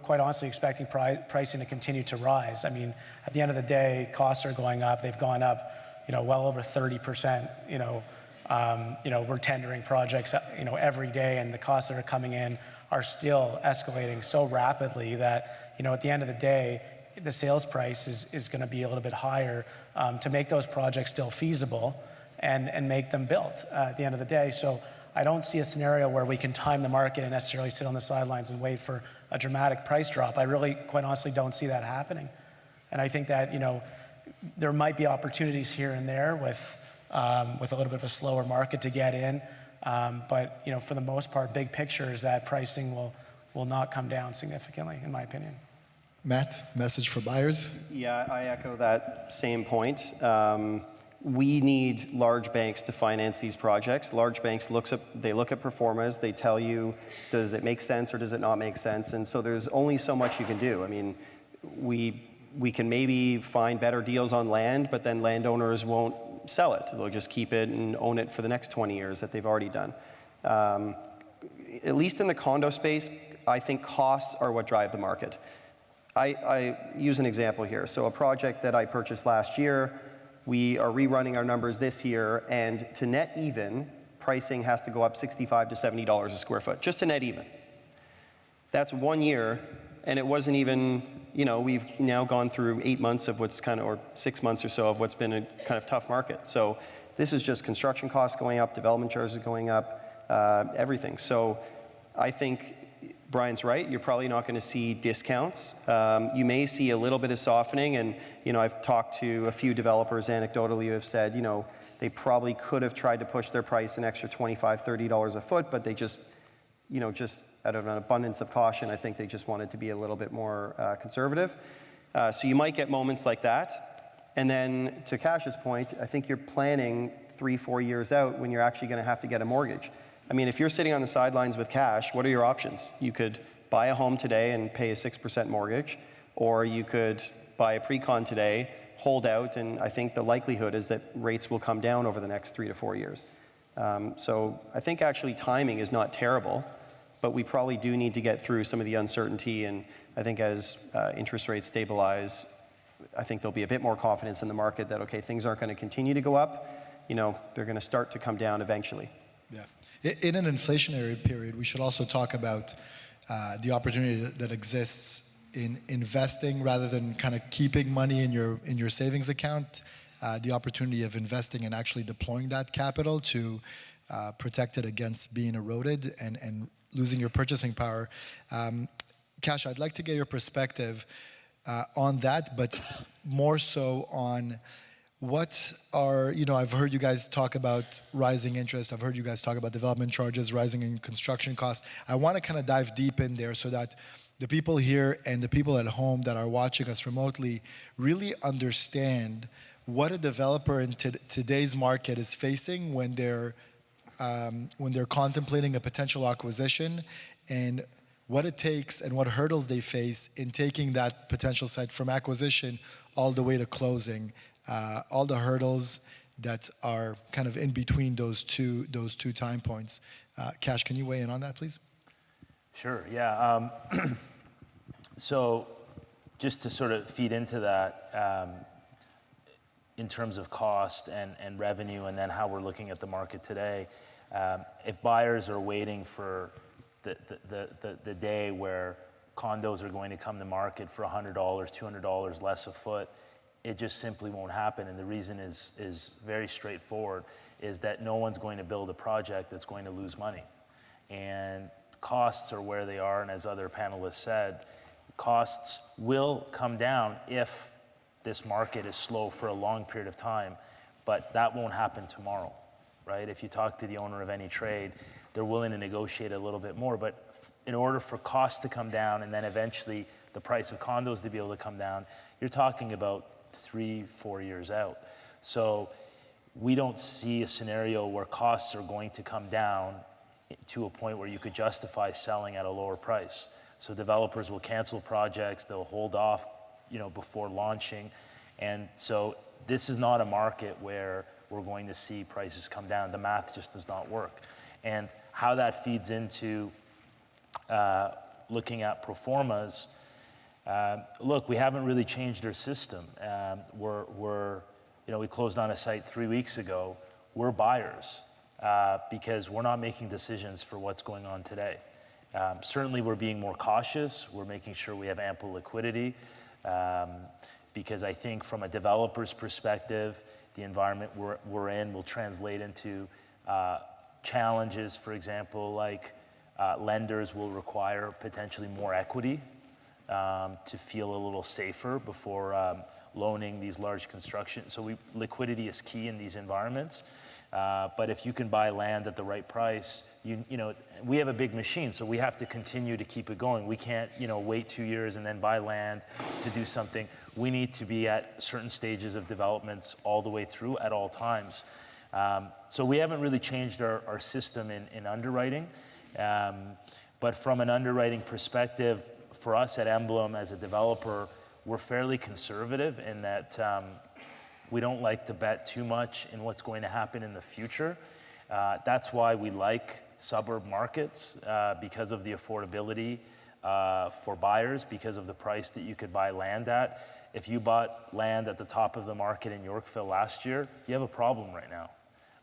quite honestly expecting pricing to continue to rise. I mean, at the end of the day, costs are going up. They've gone up, well over 30%. We're tendering projects, every day, and the costs that are coming in are still escalating so rapidly that, at the end of the day, the sales price is going to be a little bit higher to make those projects still feasible and make them built at the end of the day. So I don't see a scenario where we can time the market and necessarily sit on the sidelines and wait for a dramatic price drop. I really, quite honestly, don't see that happening. And I think that, there might be opportunities here and there with a little bit of a slower market to get in. But, for the most part, big picture is that pricing will not come down significantly, in my opinion. Matt, message for buyers? Yeah, I echo that same point. We need large banks to finance these projects. Large banks look at pro formas. They tell you, does it make sense or does it not make sense? And so there's only so much you can do. I mean, we can maybe find better deals on land, but then landowners won't sell it. They'll just keep it and own it for the next 20 years that they've already done. At least in the condo space, I think costs are what drive the market. I use an example here. So a project that I purchased last year, we are rerunning our numbers this year, and to net even, pricing has to go up $65 to $70 a square foot, just to net even. That's 1 year, and it wasn't even, we've now gone through 8 months of or 6 months or so of what's been a kind of tough market. So this is just construction costs going up, development charges going up, everything. So I think Brian's right. You're probably not going to see discounts. You may see a little bit of softening, and I've talked to a few developers anecdotally who have said, they probably could have tried to push their price an extra $25, $30 a foot, but they just out of an abundance of caution, I think they just wanted to be a little bit more conservative. So you might get moments like that. And then to Kash's point, I think you're planning 3-4 years out when you're actually going to have to get a mortgage. I mean, if you're sitting on the sidelines with cash, what are your options? You could buy a home today and pay a 6% mortgage, or you could buy a pre-con today hold out, and I think the likelihood is that rates will come down over the next 3 to 4 years. So I think actually timing is not terrible, but we probably do need to get through some of the uncertainty, and I think as interest rates stabilize, I think there'll be a bit more confidence in the market that, okay, things aren't going to continue to go up, they're going to start to come down eventually. Yeah. In an inflationary period, we should also talk about the opportunity that exists in investing rather than kind of keeping money in your savings account, the opportunity of investing and actually deploying that capital to protect it against being eroded and losing your purchasing power. Kash, I'd like to get your perspective on that, but more so on what are, I've heard you guys talk about rising interest. I've heard you guys talk about development charges, rising in construction costs. I want to kind of dive deep in there so that the people here and the people at home that are watching us remotely really understand what a developer in today's market is facing when they're contemplating a potential acquisition, and what it takes and what hurdles they face in taking that potential site from acquisition all the way to closing, all the hurdles that are kind of in between those two time points. Kash, can you weigh in on that, please? Sure, yeah. So just to sort of feed into that, in terms of cost and revenue, and then how we're looking at the market today, if buyers are waiting for the day where condos are going to come to market for $100, $200 less a foot, it just simply won't happen. And the reason is very straightforward, is that no one's going to build a project that's going to lose money. And costs are where they are, and as other panelists said, costs will come down if this market is slow for a long period of time, but that won't happen tomorrow, right? If you talk to the owner of any trade, they're willing to negotiate a little bit more, but in order for costs to come down and then eventually the price of condos to be able to come down, you're talking about 3-4 years out. So we don't see a scenario where costs are going to come down to a point where you could justify selling at a lower price. So developers will cancel projects, they'll hold off, before launching. And so this is not a market where we're going to see prices come down. The math just does not work. And how that feeds into looking at pro formas, look, we haven't really changed our system. We closed on a site 3 weeks ago. We're buyers because we're not making decisions for what's going on today. Certainly we're being more cautious. We're making sure we have ample liquidity because I think from a developer's perspective, the environment we're in will translate into challenges. For example, like lenders will require potentially more equity to feel a little safer before loaning these large construction. So liquidity is key in these environments. But if you can buy land at the right price, we have a big machine, so we have to continue to keep it going. We can't, wait 2 years and then buy land to do something. We need to be at certain stages of developments all the way through at all times. So we haven't really changed our system in underwriting. But from an underwriting perspective, for us at Emblem as a developer, we're fairly conservative in that we don't like to bet too much in what's going to happen in the future. That's why we like suburb markets because of the affordability for buyers, because of the price that you could buy land at. If you bought land at the top of the market in Yorkville last year, you have a problem right now,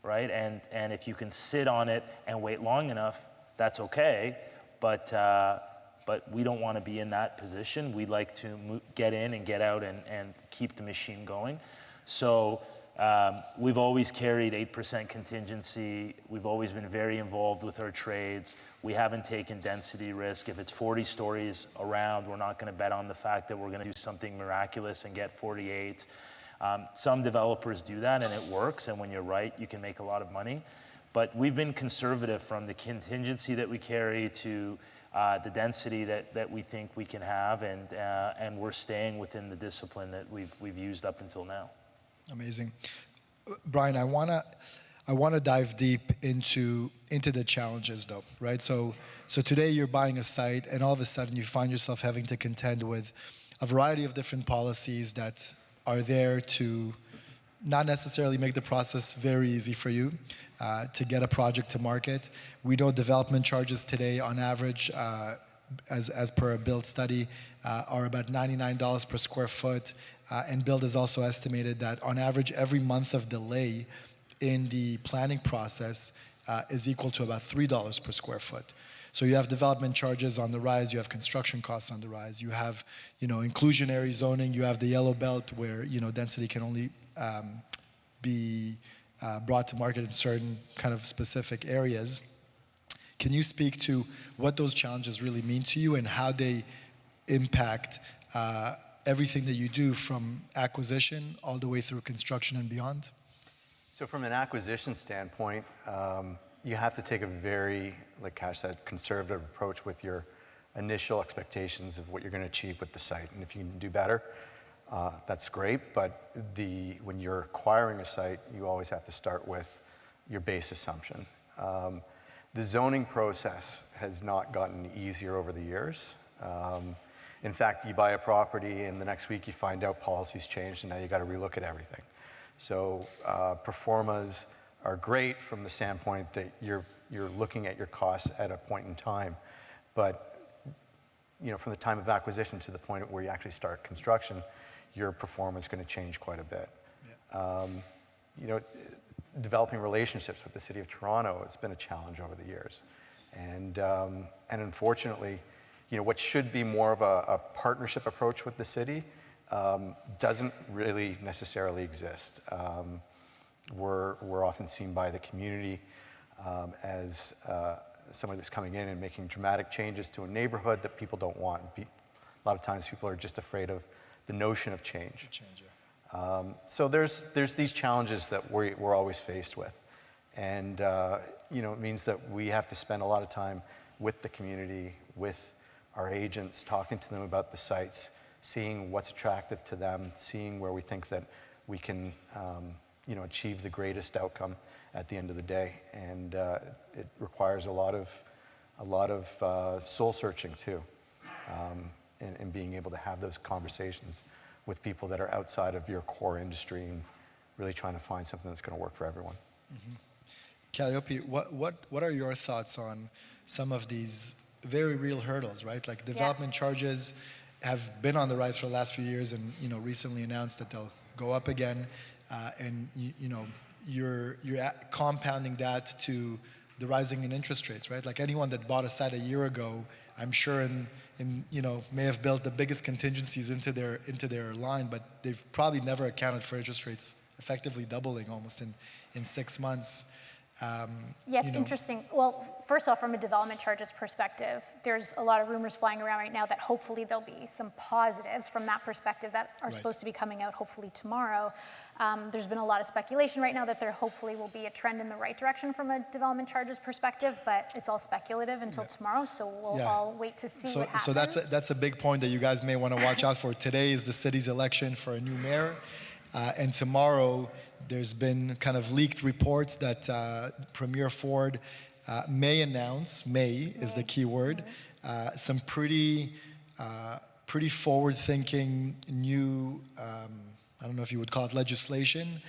right? And if you can sit on it and wait long enough, that's okay, but we don't want to be in that position. We like to get in and get out and keep the machine going. So we've always carried 8% contingency. We've always been very involved with our trades. We haven't taken density risk. If it's 40 stories around, we're not going to bet on the fact that we're going to do something miraculous and get 48. Some developers do that and it works, and when you're right, you can make a lot of money. But we've been conservative from the contingency that we carry to the density that we think we can have, and we're staying within the discipline that we've used up until now. Amazing. Bryan, I wanna dive deep into the challenges though, right? So today you're buying a site and all of a sudden you find yourself having to contend with a variety of different policies that are there to not necessarily make the process very easy for you to get a project to market. We know development charges today on average, as per a Build study, are about $99 per square foot. And Build has also estimated that on average every month of delay in the planning process is equal to about $3 per square foot. So you have development charges on the rise, you have construction costs on the rise, you have, inclusionary zoning, you have the yellow belt where, density can only be brought to market in certain kind of specific areas. Can you speak to what those challenges really mean to you and how they impact everything that you do from acquisition all the way through construction and beyond? So from an acquisition standpoint, you have to take a very, like Cash said, conservative approach with your initial expectations of what you're going to achieve with the site. And if you can do better, that's great. But when you're acquiring a site, you always have to start with your base assumption. The zoning process has not gotten easier over the years. In fact, you buy a property and the next week you find out policies changed and now you got to relook at everything. So performas are great from the standpoint that you're looking at your costs at a point in time. But from the time of acquisition to the point where you actually start construction, your performance is going to change quite a bit. Yeah. Developing relationships with the City of Toronto has been a challenge over the years. And unfortunately, what should be more of a partnership approach with the city doesn't really necessarily exist. We're often seen by the community as somebody that's coming in and making dramatic changes to a neighborhood that people don't want. A lot of times people are just afraid of the notion of change. So there's these challenges that we're always faced with. And it means that we have to spend a lot of time with the community, with our agents, talking to them about the sites, seeing what's attractive to them, seeing where we think that we can achieve the greatest outcome at the end of the day. And it requires a lot of soul searching too, and being able to have those conversations with people that are outside of your core industry and really trying to find something that's going to work for everyone. Mm-hmm. Kalliopi, what are your thoughts on some of these very real hurdles, right? Like development charges have been on the rise for the last few years and recently announced that they'll go up again. And you're compounding that to the rising in interest rates, right? Like anyone that bought a site a year ago, I'm sure may have built the biggest contingencies into their line, but they've probably never accounted for interest rates effectively doubling almost in 6 months. It's interesting. Well, first off, from a development charges perspective, there's a lot of rumors flying around right now that hopefully there'll be some positives from that perspective that are supposed to be coming out hopefully tomorrow. There's been a lot of speculation right now that there hopefully will be a trend in the right direction from a development charges perspective, but it's all speculative until tomorrow, so we'll all wait to see what happens. So that's a big point that you guys may want to watch out for. Today is the city's election for a new mayor, and tomorrow there's been kind of leaked reports that Premier Ford may announce, is the key word, some pretty forward-thinking new, I don't know if you would call it legislation,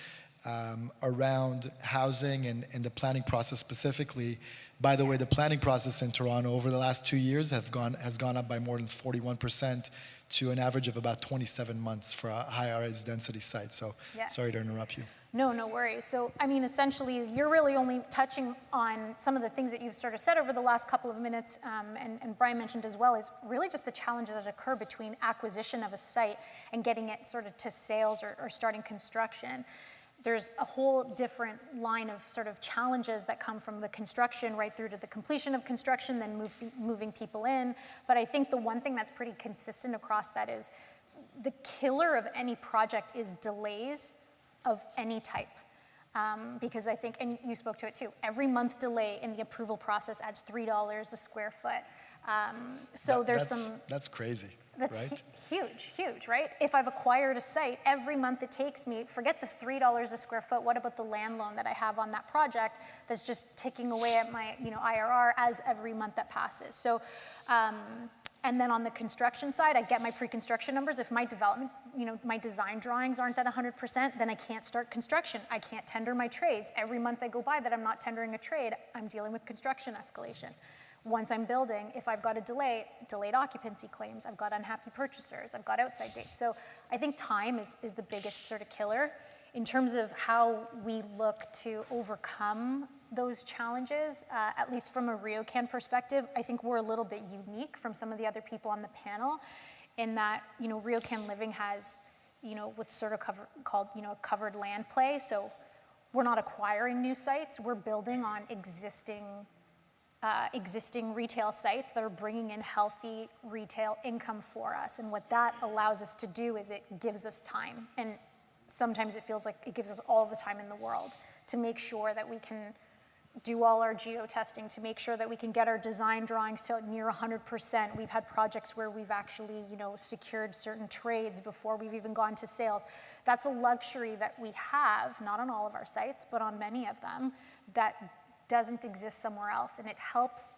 around housing and the planning process specifically. By the way, the planning process in Toronto over the last 2 years has gone up by more than 41% to an average of about 27 months for a high-rise density site. So sorry to interrupt you. No worries. So, essentially, you're really only touching on some of the things that you've sort of said over the last couple of minutes, and Brian mentioned as well, is really just the challenges that occur between acquisition of a site and getting it sort of to sales or starting construction. There's a whole different line of sort of challenges that come from the construction right through to the completion of construction, then moving people in. But I think the one thing that's pretty consistent across that is the killer of any project is delays of any type. Because I think, and you spoke to it too, every month delay in the approval process adds $3 a square foot. That's crazy. That's right? Huge, right? If I've acquired a site, every month it takes me, forget the $3 a square foot, what about the land loan that I have on that project that's just ticking away at my IRR as every month that passes? So And then on the construction side, I get my pre-construction numbers. If my development, my design drawings aren't at 100%, then I can't start construction. I can't tender my trades. Every month I go by that I'm not tendering a trade, I'm dealing with construction escalation. Once I'm building, if I've got a delayed occupancy claims, I've got unhappy purchasers, I've got outside dates. So I think time is the biggest sort of killer. In terms of how we look to overcome those challenges, at least from a RioCan perspective, I think we're a little bit unique from some of the other people on the panel in that, RioCan Living has, what's sort of called, a covered land play. So we're not acquiring new sites, we're building on existing retail sites that are bringing in healthy retail income for us. And what that allows us to do is it gives us time. And sometimes it feels like it gives us all the time in the world to make sure that we can do all our geo-testing, to make sure that we can get our design drawings to near 100%. We've had projects where we've actually, secured certain trades before we've even gone to sales. That's a luxury that we have, not on all of our sites, but on many of them, that doesn't exist somewhere else. And it helps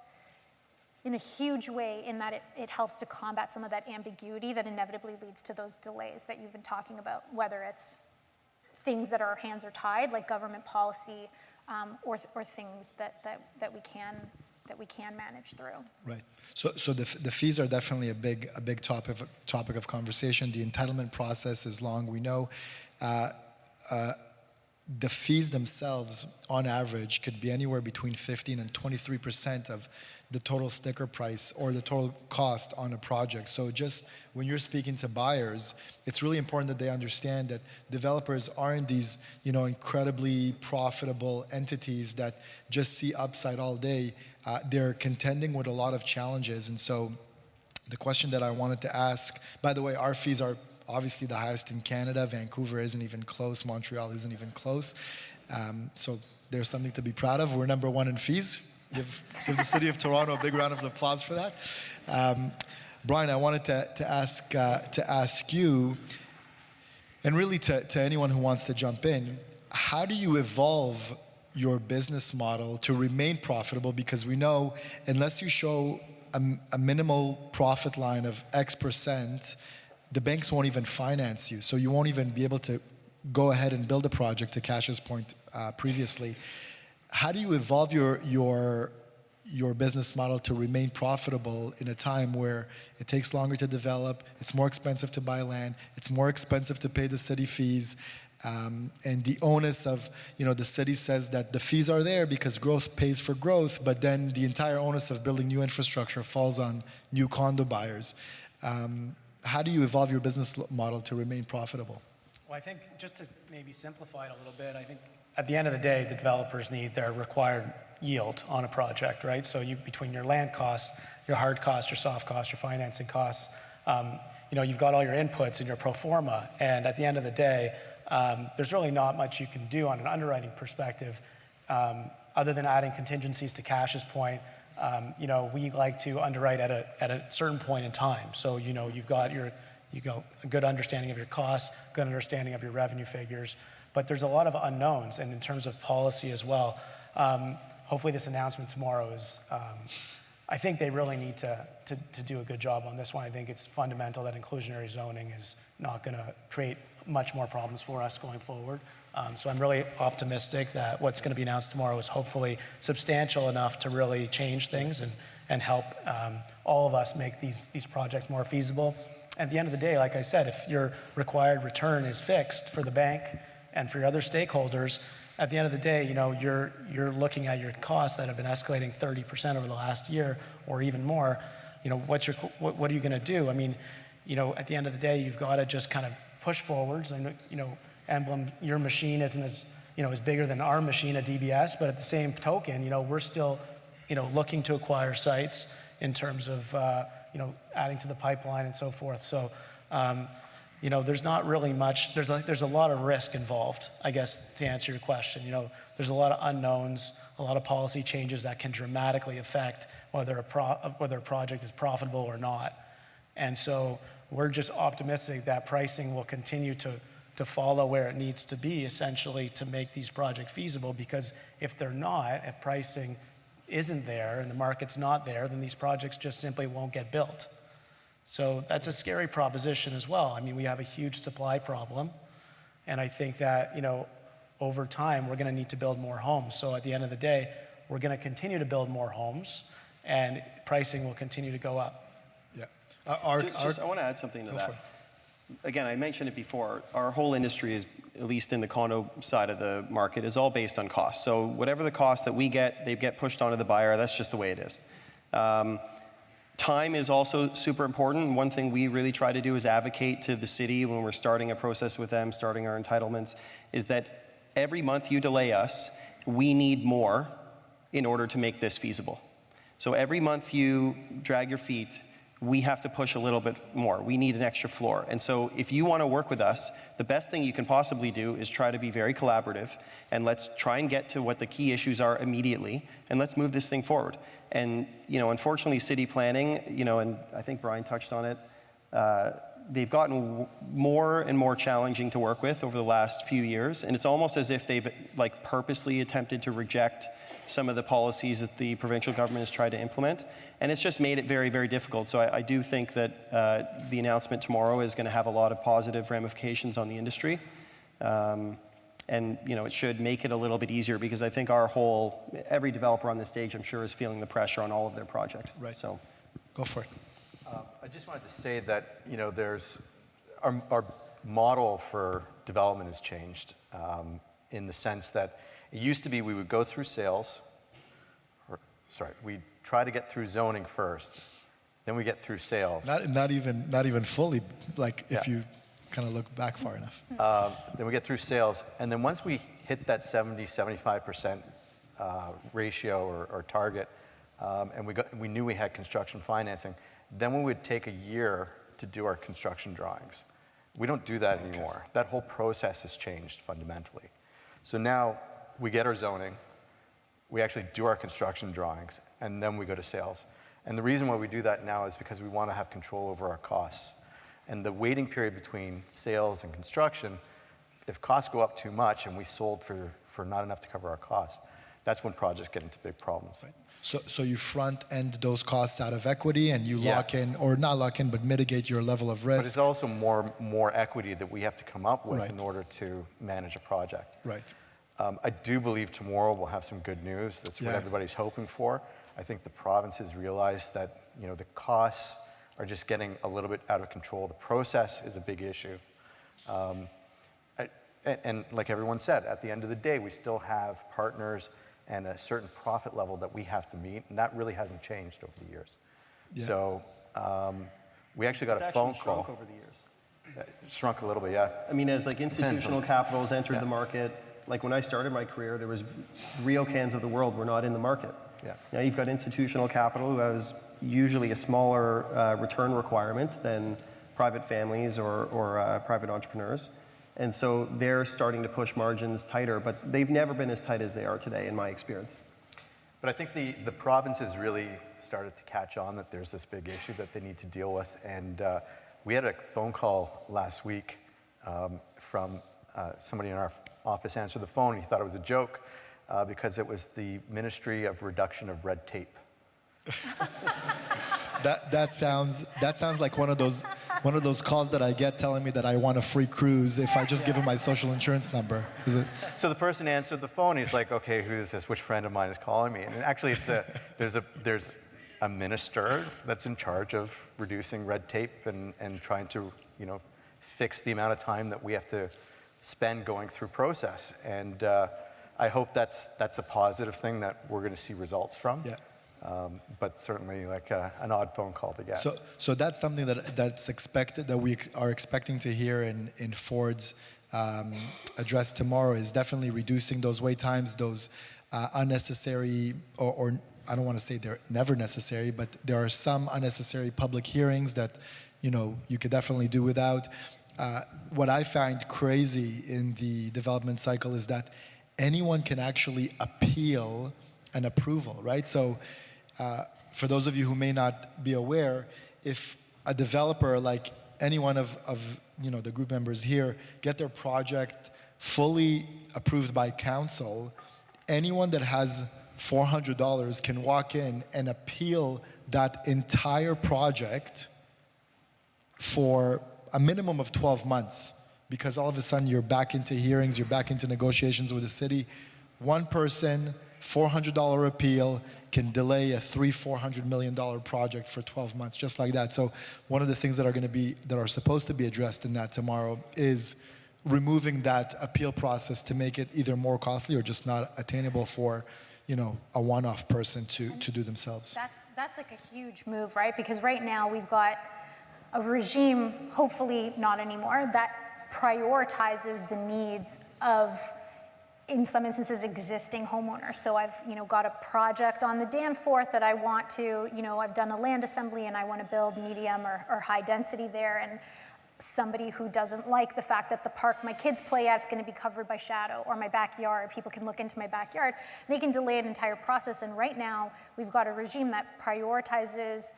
in a huge way in that it helps to combat some of that ambiguity that inevitably leads to those delays that you've been talking about, whether it's things that our hands are tied, like government policy, or things that we can manage through. Right. So the fees are definitely a big topic of conversation. The entitlement process is long. We know the fees themselves, on average, could be anywhere between 15 and 23% of the total sticker price or the total cost on a project. So just when you're speaking to buyers, it's really important that they understand that developers aren't these, incredibly profitable entities that just see upside all day. They're contending with a lot of challenges. And so the question that I wanted to ask, by the way, our fees are obviously the highest in Canada. Vancouver isn't even close. Montreal isn't even close. So there's something to be proud of. We're number one in fees. Give the city of Toronto a big round of applause for that. Brian, I wanted to ask you, and really to anyone who wants to jump in, how do you evolve your business model to remain profitable? Because we know unless you show a minimal profit line of X%, the banks won't even finance you. So you won't even be able to go ahead and build a project, to Kash's point previously. How do you evolve your business model to remain profitable in a time where it takes longer to develop, it's more expensive to buy land, it's more expensive to pay the city fees, and the onus of, the city says that the fees are there because growth pays for growth, but then the entire onus of building new infrastructure falls on new condo buyers. How do you evolve your business model to remain profitable? Well, I think just to maybe simplify it a little bit, I think at the end of the day, the developers need their required yield on a project, right? So between your land costs, your hard costs, your soft costs, your financing costs, you've got all your inputs in your pro forma. And at the end of the day, there's really not much you can do on an underwriting perspective other than adding contingencies to Kash's point. We like to underwrite at a certain point in time. So, you've got a good understanding of your costs, good understanding of your revenue figures, but there's a lot of unknowns, and in terms of policy as well. Hopefully this announcement tomorrow is, I think they really need to do a good job on this one. I think it's fundamental that inclusionary zoning is not gonna create much more problems for us going forward. So I'm really optimistic that what's going to be announced tomorrow is hopefully substantial enough to really change things and help all of us make these projects more feasible. At the end of the day, like I said, if your required return is fixed for the bank and for your other stakeholders, at the end of the day, you're looking at your costs that have been escalating 30% over the last year or even more. What are you going to do? I mean, at the end of the day, you've got to just kind of push forwards. And Emblem, your machine isn't as bigger than our machine at DBS, but at the same token, we're still looking to acquire sites in terms of adding to the pipeline and so forth. So there's not really much. There's a lot of risk involved, I guess, to answer your question. There's a lot of unknowns, a lot of policy changes that can dramatically affect whether a project is profitable or not. And so we're just optimistic that pricing will continue to follow where it needs to be, essentially, to make these projects feasible. Because if pricing isn't there and the market's not there, then these projects just simply won't get built. So that's a scary proposition as well. I mean, we have a huge supply problem, and I think that, over time, we're going to need to build more homes. So at the end of the day, we're going to continue to build more homes, and pricing will continue to go up. Yeah. I want to add something to that. Again, I mentioned it before. Our whole industry is, at least in the condo side of the market, is all based on cost. So whatever the cost that we get, they get pushed onto the buyer. That's just the way it is. Time is also super important. One thing we really try to do is advocate to the city when we're starting a process with them, starting our entitlements, is that every month you delay us, we need more in order to make this feasible. So every month you drag your feet, we have to push a little bit more. We need an extra floor. And so if you want to work with us, the best thing you can possibly do is try to be very collaborative, and let's try and get to what the key issues are immediately, and let's move this thing forward. And, unfortunately, city planning, and I think Brian touched on it, they've gotten more and more challenging to work with over the last few years. And it's almost as if they've purposely attempted to reject some of the policies that the provincial government has tried to implement. And it's just made it very, very difficult. So I do think that the announcement tomorrow is going to have a lot of positive ramifications on the industry. And it should make it a little bit easier, because I think every developer on this stage, I'm sure, is feeling the pressure on all of their projects. Right. So Go for it. I just wanted to say that, there's our model for development has changed in the sense that it used to be we would go through sales, we'd try to get through zoning first, then we get through sales. Not even fully, if you kind of look back far enough. Then we get through sales, and then once we hit that 75% ratio or target, and we knew we had construction financing, then we would take a year to do our construction drawings. We don't do that anymore. That whole process has changed fundamentally. So now we get our zoning, we actually do our construction drawings, and then we go to sales. And the reason why we do that now is because we want to have control over our costs. And the waiting period between sales and construction, if costs go up too much and we sold for not enough to cover our costs, that's when projects get into big problems. Right. So you front end those costs out of equity, and you lock in, or not lock in, but mitigate your level of risk. But it's also more equity that we have to come up with Right. in order to manage a project. Right. I do believe tomorrow we'll have some good news. That's what everybody's hoping for. I think the province has realized that the costs are just getting a little bit out of control. The process is a big issue. And like everyone said, at the end of the day, we still have partners and a certain profit level that we have to meet, and that really hasn't changed over the years. Yeah. So we actually got a phone call. Shrunk over the years. It shrunk a little bit, yeah. I mean, as institutional capital has entered the market, when I started my career, there was RioCans of the world were not in the market. Yeah. Now you've got institutional capital who has usually a smaller return requirement than private families or private entrepreneurs. And so they're starting to push margins tighter, but they've never been as tight as they are today, in my experience. But I think the province has really started to catch on that there's this big issue that they need to deal with. And we had a phone call last week from somebody in our office answered the phone. He thought it was a joke because it was the Ministry of Reduction of Red Tape. That sounds like one of those calls that I get telling me that I want a free cruise if I just give them my social insurance number. Is it? So the person answered the phone. He's like, "Okay, who is this? Which friend of mine is calling me?" And actually, there's a minister that's in charge of reducing red tape and trying to fix the amount of time that we have to spend going through process. And I hope that's a positive thing that we're going to see results from. Yeah. But certainly an odd phone call to get. So that's something that's expected, that we are expecting to hear in Ford's address tomorrow, is definitely reducing those wait times, those unnecessary, or I don't want to say they're never necessary, but there are some unnecessary public hearings that you could definitely do without. What I find crazy in the development cycle is that anyone can actually appeal an approval, right? So for those of you who may not be aware, if a developer, like any one of the group members here, get their project fully approved by council, anyone that has $400 can walk in and appeal that entire project for a minimum of 12 months, because all of a sudden you're back into hearings, you're back into negotiations with the city. One person, $400 appeal can delay a $400 million project for 12 months, just like that. So one of the things that are supposed to be addressed in that tomorrow is removing that appeal process to make it either more costly or just not attainable for, a one-off person to do themselves. That's like a huge move, right? Because right now we've got a regime, hopefully not anymore, that prioritizes the needs of, in some instances, existing homeowners. So I've got a project on the Danforth that I want to, I've done a land assembly and I want to build medium or high density there, and somebody who doesn't like the fact that the park my kids play at is going to be covered by shadow, or my backyard, people can look into my backyard, they can delay an entire process. And right now we've got a regime that prioritizes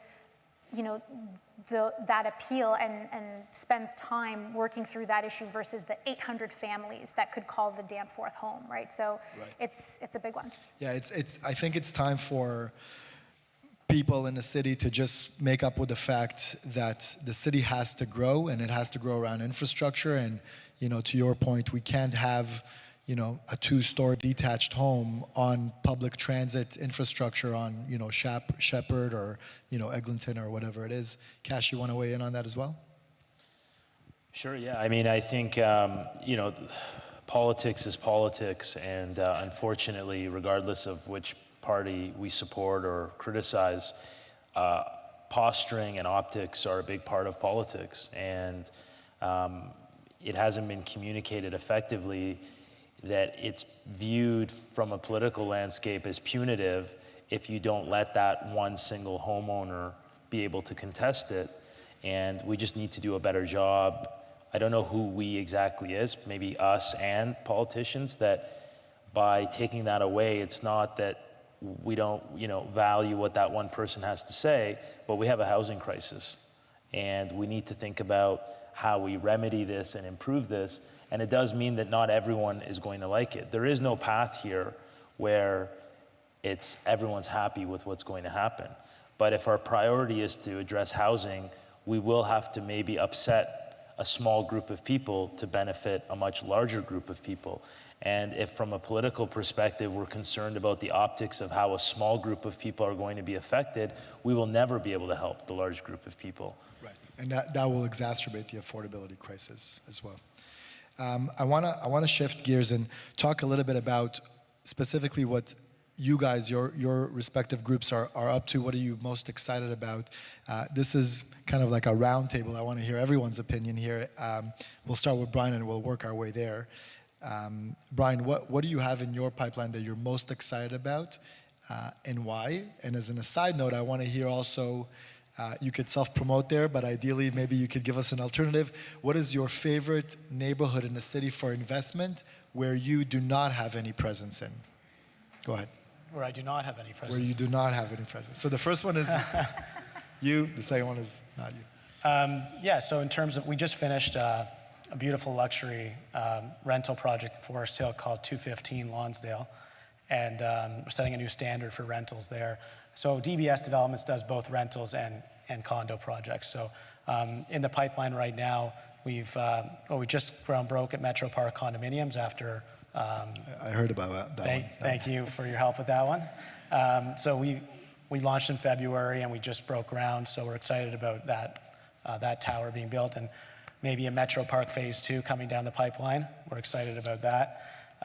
that appeal and spends time working through that issue versus the 800 families that could call the Danforth home, right? So it's a big one. Yeah, I think it's time for people in the city to just make up with the fact that the city has to grow, and it has to grow around infrastructure. And, to your point, we can't have, a two-story detached home on public transit infrastructure on, Shepherd or, Eglinton or whatever it is. Cash, you want to weigh in on that as well? Sure, yeah. I mean, I think, politics is politics, and unfortunately, regardless of which party we support or criticize, posturing and optics are a big part of politics, and it hasn't been communicated effectively that it's viewed from a political landscape as punitive if you don't let that one single homeowner be able to contest it. And we just need to do a better job. I don't know who we exactly is, maybe us and politicians, that by taking that away, it's not that we don't, value what that one person has to say, but we have a housing crisis. And we need to think about how we remedy this and improve this. And it does mean that not everyone is going to like it. There is no path here where everyone's happy with what's going to happen. But if our priority is to address housing, we will have to maybe upset a small group of people to benefit a much larger group of people. And if from a political perspective, we're concerned about the optics of how a small group of people are going to be affected, we will never be able to help the large group of people. Right, and that will exacerbate the affordability crisis as well. I want to shift gears and talk a little bit about specifically what you guys, your respective groups are up to. What are you most excited about? This is kind of like a round table. I want to hear everyone's opinion here. We'll start with Brian and we'll work our way there. Brian, what do you have in your pipeline that you're most excited about, and why? And as an aside note, I want to hear also, you could self-promote there, but ideally maybe you could give us an alternative. What is your favorite neighborhood in the city for investment where you do not have any presence in? Go ahead. Where I do not have any presence. Where you do not have any presence. So the first one is you, the second one is not you. Yeah, so in terms of, we just finished a beautiful luxury rental project in Forest Hill called 215 Lonsdale, and we're setting a new standard for rentals there. So DBS Developments does both rentals and condo projects. So in the pipeline right now, we just ground broke at Metro Park condominiums after. I heard about that one. Thank you for your help with that one. So we launched in February and we just broke ground. So we're excited about that tower being built, and maybe a Metro Park Phase 2 coming down the pipeline. We're excited about that.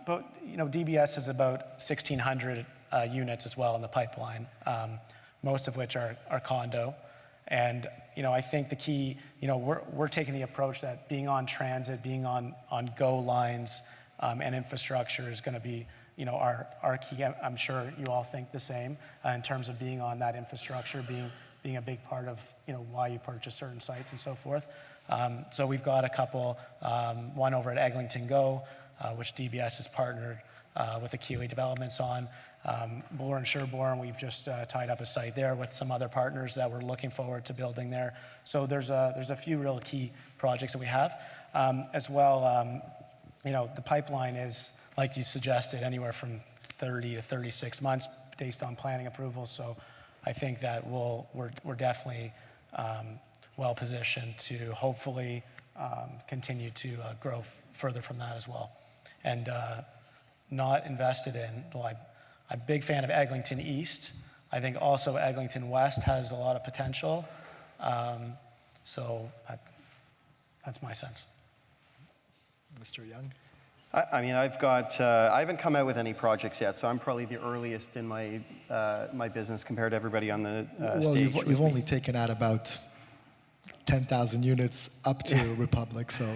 But DBS has about 1,600 units as well in the pipeline, most of which are condo. And I think the key, we're taking the approach that being on transit, being on GO lines and infrastructure is going to be our key. I'm sure you all think the same in terms of being on that infrastructure, being a big part of why you purchase certain sites and so forth. So we've got a couple, one over at Eglinton GO, which DBS has partnered with the Kalliopi Developments on. Sherborne, we've just tied up a site there with some other partners that we're looking forward to building there. So there's a few real key projects that we have. As well, the pipeline is, like you suggested, anywhere from 30 to 36 months based on planning approvals. So I think that we're definitely well positioned to hopefully continue to grow further from that as well. And not invested in, well, I'm a big fan of Eglinton East. I think also Eglinton West has a lot of potential. So that's my sense. Mr. Young? I mean, I haven't come out with any projects yet, so I'm probably the earliest in my my business compared to everybody on the stage. You've only taken out about 10,000 units up to Republic, so.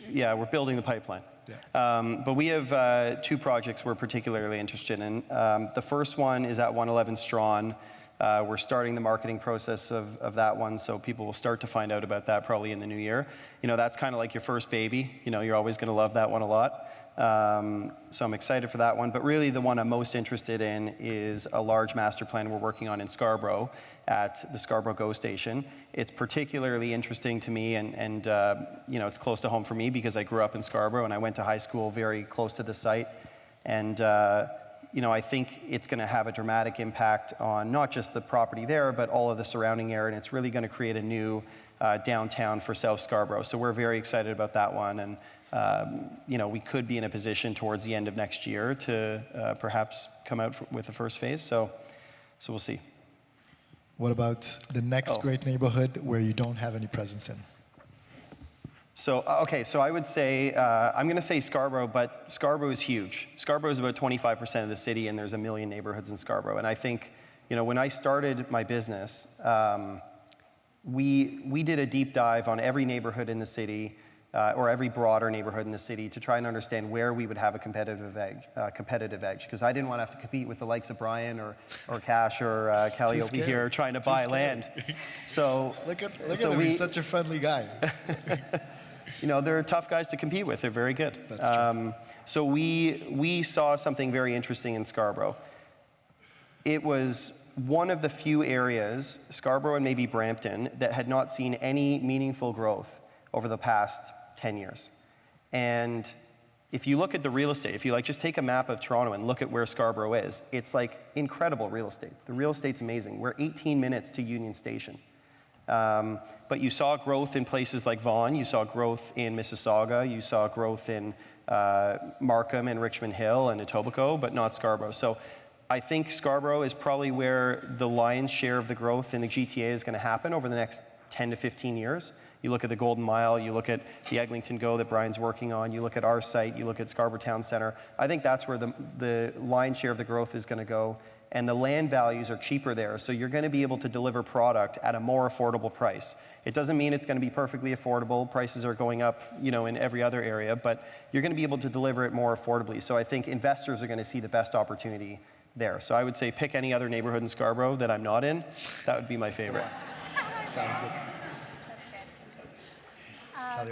Yeah, we're building the pipeline. Yeah. But we have 2 projects we're particularly interested in. The first one is at 111 Strawn. We're starting the marketing process of that one, so people will start to find out about that probably in the new year. You know, that's kind of like your first baby. You know, you're always going to love that one a lot. So I'm excited for that one. But really the one I'm most interested in is a large master plan we're working on in Scarborough at the Scarborough GO Station. It's particularly interesting to me, and you know, it's close to home for me because I grew up in Scarborough and I went to high school very close to the site. And you know, I think it's going to have a dramatic impact on not just the property there, but all of the surrounding area, and it's really going to create a new downtown for South Scarborough. So we're very excited about that one, and you know, we could be in a position towards the end of next year to perhaps come out with the first phase. So we'll see. What about the next great neighborhood where you don't have any presence in? So, okay, so I would say, I'm going to say Scarborough, but Scarborough is huge. Scarborough is about 25% of the city, and there's 1 million neighborhoods in Scarborough. And I think, you know, when I started my business, we did a deep dive on every neighborhood in the city, or every broader neighborhood in the city, to try and understand where we would have a competitive edge. Because I didn't want to have to compete with the likes of Brian or Cash or Kalliopi here trying to buy land. So look at him, he's such a friendly guy. You know, they're tough guys to compete with. They're very good. That's true. So we saw something very interesting in Scarborough. It was one of the few areas, Scarborough and maybe Brampton, that had not seen any meaningful growth over the past 10 years. And if you look at the real estate, if you like just take a map of Toronto and look at where Scarborough is, it's like incredible real estate. The real estate's amazing. We're 18 minutes to Union Station. But you saw growth in places like Vaughan, you saw growth in Mississauga, you saw growth in Markham and Richmond Hill and Etobicoke, but not Scarborough. So I think Scarborough is probably where the lion's share of the growth in the GTA is going to happen over the next 10 to 15 years. You look at the Golden Mile, you look at the Eglinton GO that Brian's working on, you look at our site, you look at Scarborough Town Centre. I think that's where the lion's share of the growth is going to go. And the land values are cheaper there, so you're going to be able to deliver product at a more affordable price. It doesn't mean it's going to be perfectly affordable. Prices are going up, you know, in every other area, but you're going to be able to deliver it more affordably. So I think investors are going to see the best opportunity there. So I would say pick any other neighborhood in Scarborough that I'm not in. That would be my favorite. Sounds good.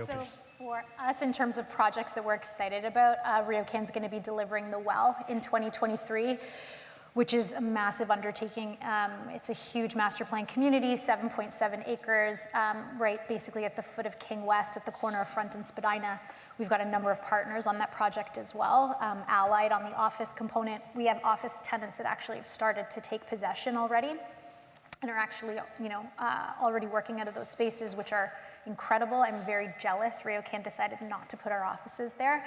So for us, in terms of projects that we're excited about, RioCan's going to be delivering the Well in 2023, which is a massive undertaking. It's a huge master plan community, 7.7 acres, right basically at the foot of King West at the corner of Front and Spadina. We've got a number of partners on that project as well. Allied on the office component. We have office tenants that actually have started to take possession already and are actually, you know, already working out of those spaces, which are incredible. I'm very jealous. RioCan decided not to put our offices there.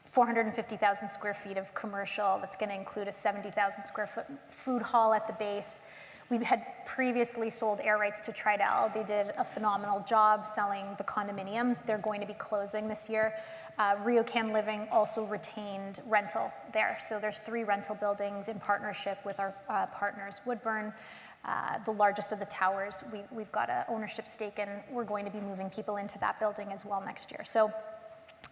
450,000 square feet of commercial that's going to include a 70,000 square foot food hall at the base. We had previously sold air rights to Tridel. They did a phenomenal job selling the condominiums. They're going to be closing this year. RioCan Living also retained rental there. So there's 3 rental buildings in partnership with our partners, Woodburn. The largest of the towers, we've got an ownership stake in. We're going to be moving people into that building as well next year. So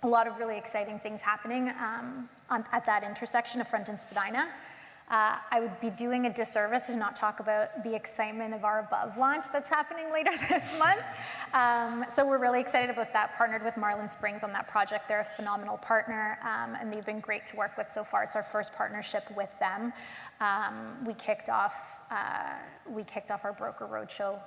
a lot of really exciting things happening at that intersection of Front and Spadina. I would be doing a disservice to not talk about the excitement of our Above launch that's happening later this month. So we're really excited about that, partnered with Marlin Springs on that project. They're a phenomenal partner, and they've been great to work with so far. It's our first partnership with them. We kicked off our broker roadshow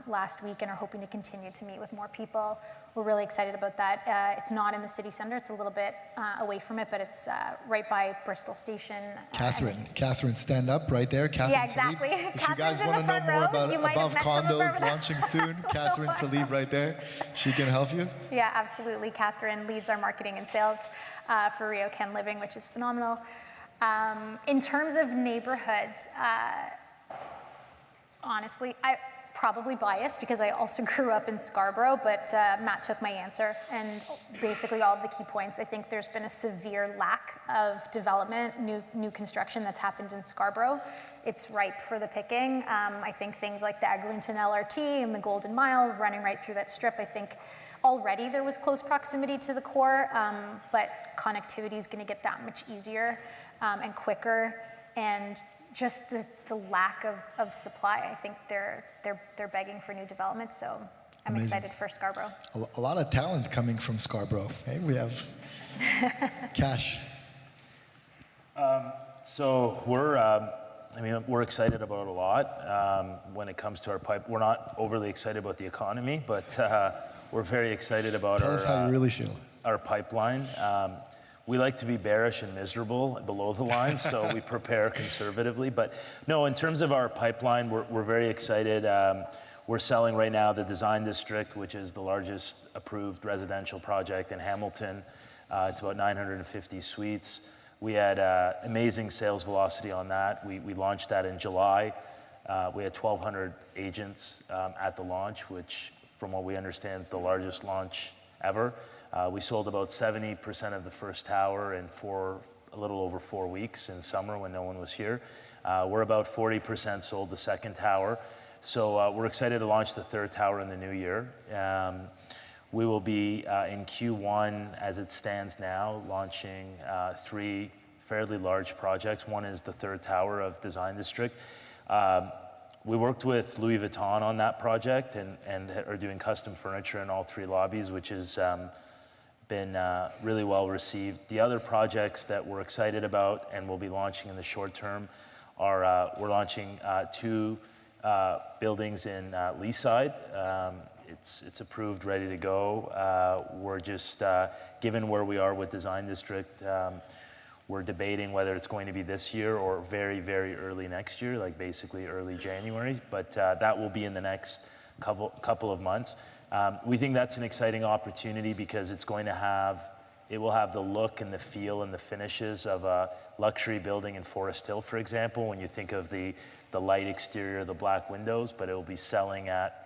last week and are hoping to continue to meet with more people we're really excited about that. It's not in the city center, it's a little bit away from it, but it's right by Bristol Station. Catherine, stand up right there. Catherine Yeah, exactly. Salib. If you Catherine's guys in want the to know front more row. about You might have above met some of condos her. launching soon, Catherine Salib right there. She can help you. Yeah, absolutely. Catherine leads our marketing and sales for RioCan Living, which is phenomenal. In terms of neighborhoods, honestly, I probably biased because I also grew up in Scarborough, but Matt took my answer and basically all of the key points. I think there's been a severe lack of development, new construction that's happened in Scarborough. It's ripe for the picking. I think things like the Eglinton LRT and the Golden Mile running right through that strip, I think already there was close proximity to the core, but connectivity is going to get that much easier and quicker. And just the lack of supply, I think they're begging for new development. So I'm Amazing. excited for Scarborough. A lot of talent coming from Scarborough. Hey, we have Cash. So we're excited about it a lot. When it comes to our pipe, we're not overly excited about the economy, but we're very excited about Tell us how you really feel. our pipeline. We like to be bearish and miserable below the line, so we prepare conservatively. But no, in terms of our pipeline, we're very excited. We're selling right now the Design District, which is the largest approved residential project in Hamilton. It's about 950 suites. We had amazing sales velocity on that. We launched that in July. We had 1,200 agents at the launch, which from what we understand is the largest launch ever. We sold about 70% of the first tower in a little over 4 weeks in summer when no one was here. We're about 40% sold the second tower. So we're excited to launch the third tower in the new year. We will be in Q1, as it stands now, launching 3 fairly large projects. One is the third tower of Design District. We worked with Louis Vuitton on that project and are doing custom furniture in all 3 lobbies, which has been really well received. The other projects that we're excited about and will be launching in the short term are we're launching 2 buildings in Leaside. It's approved, ready to go. We're just, given where we are with Design District, we're debating whether it's going to be this year or very, very early next year, like basically early January, but that will be in the next couple of months. We think that's an exciting opportunity because it will have the look and the feel and the finishes of a luxury building in Forest Hill, for example, when you think of the light exterior, the black windows, but it will be selling at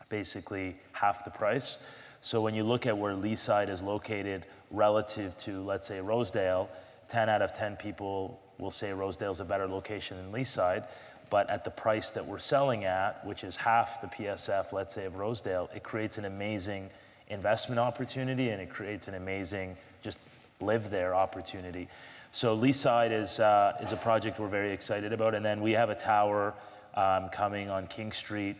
basically half the price. So when you look at where Leaside is located relative to, let's say, Rosedale, 10 out of 10 people will say Rosedale's a better location than Leaside, but at the price that we're selling at, which is half the PSF, let's say, of Rosedale, it creates an amazing investment opportunity and it creates an amazing just live there opportunity. So Leaside is a project we're very excited about. And then we have a tower coming on King Street,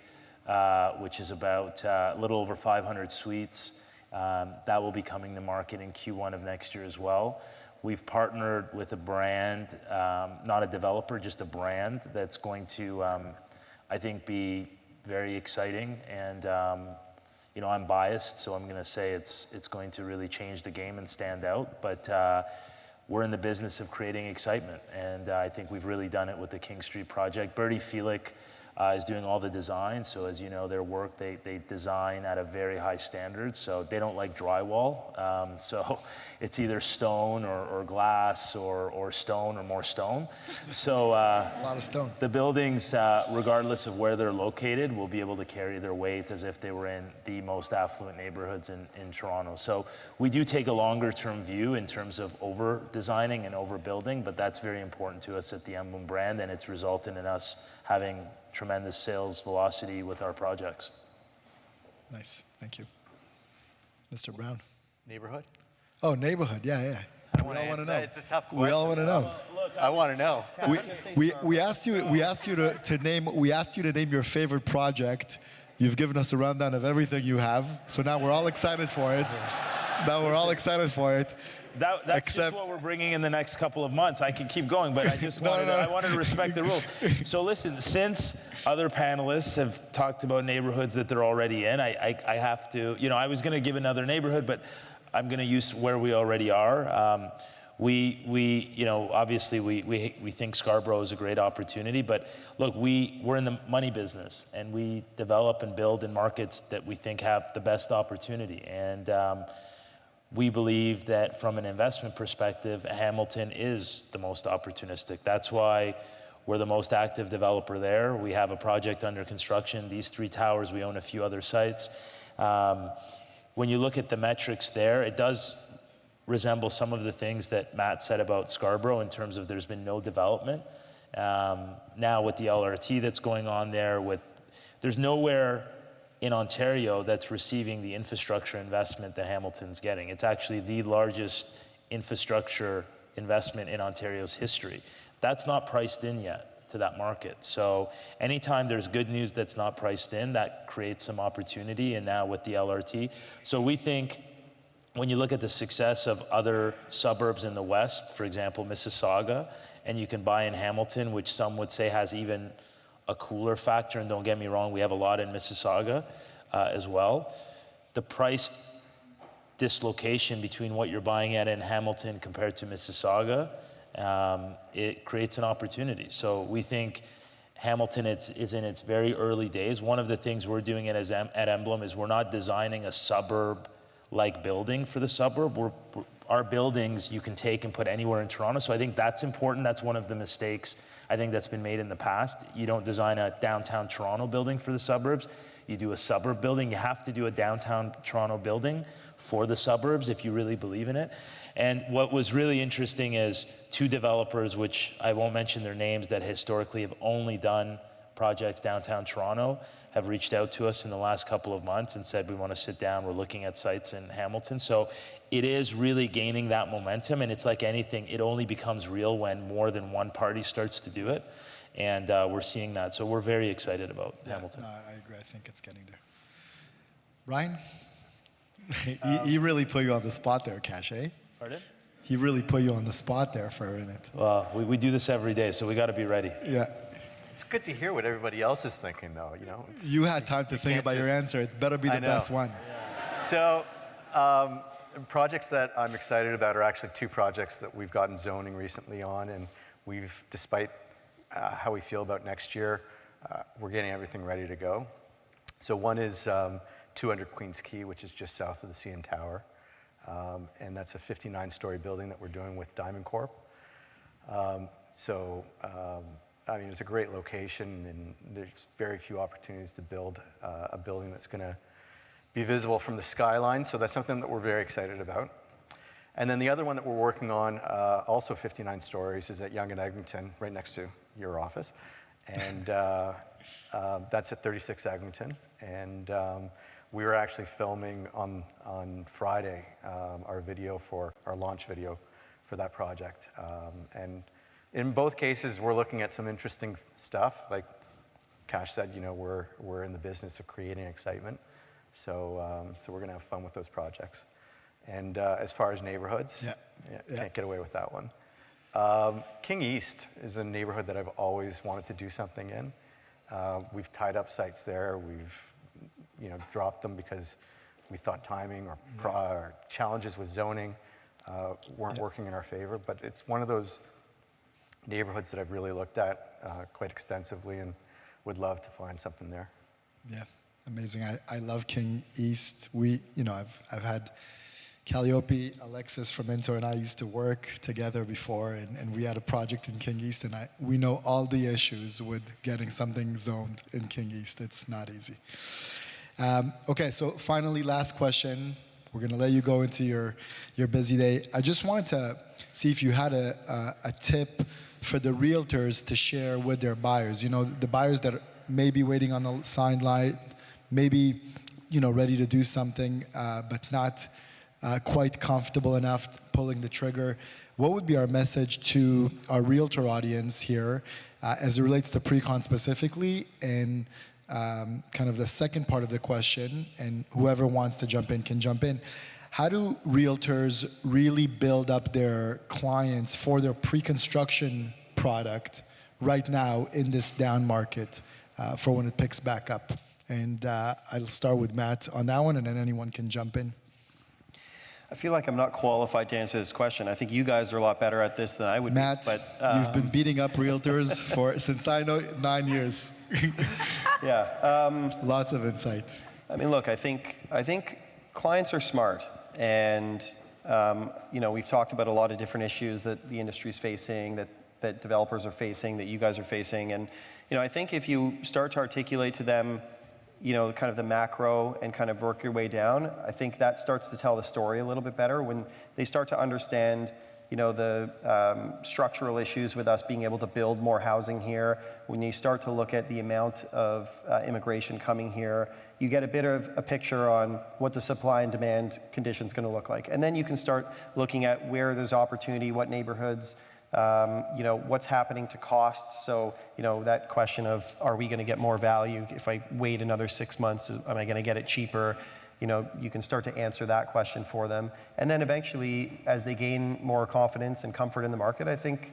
which is about a little over 500 suites. That will be coming to market in Q1 of next year as well. We've partnered with a brand, not a developer, just a brand that's going to, I think, be very exciting. And I'm biased, so I'm going to say it's going to really change the game and stand out. But we're in the business of creating excitement, and I think we've really done it with the King Street project. Bertie Felick is doing all the design, so as you know, their work, they design at a very high standard, so they don't like drywall. So it's either stone or glass or stone or more stone. So A lot of stone. the buildings, regardless of where they're located, will be able to carry their weight as if they were in the most affluent neighborhoods in Toronto. So we do take a longer term view in terms of over designing and overbuilding, but that's very important to us at the Emblem brand, and it's resulted in us having tremendous sales velocity with our projects. Nice, thank you. Mr. Brown. Neighborhood? Oh, neighborhood, yeah. I don't We want all to want to answer know. that. It's a tough question. We all want to know. I want to know. We asked you to name your favorite project. You've given us a rundown of everything you have, so now we're all excited for it. that's just what we're bringing in the next couple of months. I can keep going, but I just I wanted to respect the rules. So listen, since other panelists have talked about neighborhoods that they're already in, I have to, I was going to give another neighborhood, but I'm going to use where we already are. Obviously we think Scarborough is a great opportunity, but look, we're in the money business, and we develop and build in markets that we think have the best opportunity. And we believe that from an investment perspective, Hamilton is the most opportunistic. That's why we're the most active developer there. We have a project under construction. These 3 towers, we own a few other sites. When you look at the metrics there, it does resemble some of the things that Matt said about Scarborough in terms of there's been no development. Now with the LRT that's going on there's nowhere in Ontario that's receiving the infrastructure investment that Hamilton's getting. It's actually the largest infrastructure investment in Ontario's history. That's not priced in yet to that market. So anytime there's good news that's not priced in, that creates some opportunity, and now with the LRT. So we think when you look at the success of other suburbs in the West, for example, Mississauga, and you can buy in Hamilton, which some would say has even a cooler factor, and don't get me wrong, we have a lot in Mississauga as well. The price dislocation between what you're buying at in Hamilton compared to Mississauga, it creates an opportunity. So we think Hamilton is in its very early days. One of the things we're doing at Emblem is we're not designing a suburb-like building for the suburb. Our buildings you can take and put anywhere in Toronto. So I think that's important. That's one of the mistakes I think that's been made in the past. You don't design a downtown Toronto building for the suburbs. You do a suburb building. You have to do a downtown Toronto building for the suburbs if you really believe in it. And what was really interesting is 2 developers, which I won't mention their names, that historically have only done projects downtown Toronto, have reached out to us in the last couple of months and said, we want to sit down, we're looking at sites in Hamilton. So it is really gaining that momentum, and it's like anything, it only becomes real when more than one party starts to do it. And we're seeing that, so we're very excited about Hamilton. No, I agree, I think it's getting there. Brian? He really put you on the spot there, Cash, eh? Pardon? He really put you on the spot there for a minute. Well, we do this every day, so we got to be ready. Yeah. It's good to hear what everybody else is thinking, though. You had time to think about your answer. It better be the best one. So, projects that I'm excited about are actually 2 projects that we've gotten zoning recently on, and despite how we feel about next year, we're getting everything ready to go. So one is 200 Queens Quay, which is just south of the CN Tower, and that's a 59-story building that we're doing with Diamond Corp. It's a great location, and there's very few opportunities to build a building that's going to be visible from the skyline, so that's something that we're very excited about. And then the other one that we're working on, also 59 stories, is at Young and Eglinton, right next to your office, and that's at 36 Eglinton. And we were actually filming on Friday our launch video for that project, and in both cases, we're looking at some interesting stuff. Like Cash said, we're in the business of creating excitement. So we're going to have fun with those projects. And as far as neighborhoods, can't get away with that one. King East is a neighborhood that I've always wanted to do something in. We've tied up sites there. We've dropped them because we thought timing or challenges with zoning weren't working in our favor. But it's one of those neighborhoods that I've really looked at quite extensively and would love to find something there. Yeah, amazing. I love King East. I've had Kalliopi, Alexis from Mentor, and I used to work together before, and we had a project in King East, and we know all the issues with getting something zoned in King East. It's not easy. Okay, so finally, last question. We're going to let you go into your busy day. I just wanted to see if you had a tip for the realtors to share with their buyers. The buyers that may be waiting on the sideline, maybe ready to do something, but not quite comfortable enough pulling the trigger. What would be our message to our realtor audience here as it relates to pre-con specifically, and kind of the second part of the question, and whoever wants to jump in can jump in. how do realtors really build up their clients for their pre-construction product right now in this down market for when it picks back up? And I'll start with Matt on that one, and then anyone can jump in. I feel like I'm not qualified to answer this question. I think you guys are a lot better at this than I would Matt, be. But you've been beating up realtors since I know 9 years. yeah, Lots of insight. I mean, look, I think clients are smart, and we've talked about a lot of different issues that the industry's facing, that developers are facing, that you guys are facing, and I think if you start to articulate to them, kind of the macro and kind of work your way down, I think that starts to tell the story a little bit better when they start to understand, the structural issues with us being able to build more housing here. When you start to look at the amount of immigration coming here, you get a bit of a picture on what the supply and demand condition is going to look like. And then you can start looking at where there's opportunity, what neighborhoods, what's happening to costs. So, that question of, are we going to get more value if I wait another 6 months? Am I going to get it cheaper? You can start to answer that question for them. And then eventually, as they gain more confidence and comfort in the market, I think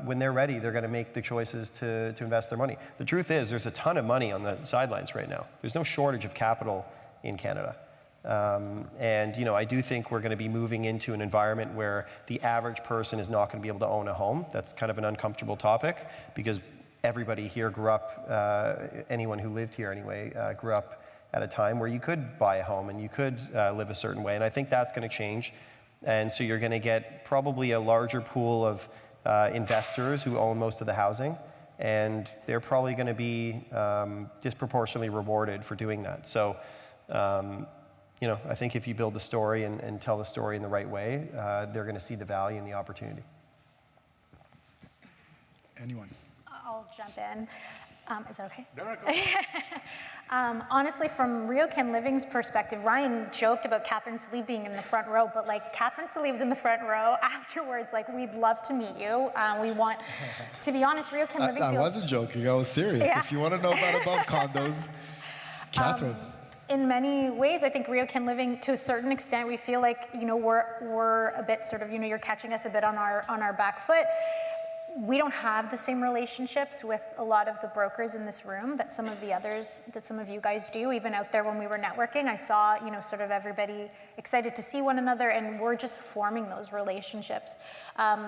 when they're ready, they're going to make the choices to invest their money. The truth is, there's a ton of money on the sidelines right now. There's no shortage of capital in Canada. I do think we're going to be moving into an environment where the average person is not going to be able to own a home. That's kind of an uncomfortable topic because everybody here grew up, anyone who lived here anyway, grew up at a time where you could buy a home and you could live a certain way. And I think that's going to change. And so you're going to get probably a larger pool of investors who own most of the housing. And they're probably going to be disproportionately rewarded for doing that. So, I think if you build the story and tell the story in the right way, they're going to see the value and the opportunity. Anyone? I'll jump in. Is that okay? No, go. Honestly, from RioCan Living's perspective, Ryan joked about Catherine Sleeve being in the front row, but Catherine Sleeve's in the front row afterwards. We'd love to meet you. We want, to be honest, RioCan Living I wasn't joking. I was serious. Yeah. If you want to know about above condos, Catherine. In many ways, I think RioCan Living, to a certain extent, we feel like we're a bit sort of you're catching us a bit on our back foot. We don't have the same relationships with a lot of the brokers in this room that some of you guys do. Even out there when we were networking, I saw sort of everybody excited to see one another, and we're just forming those relationships.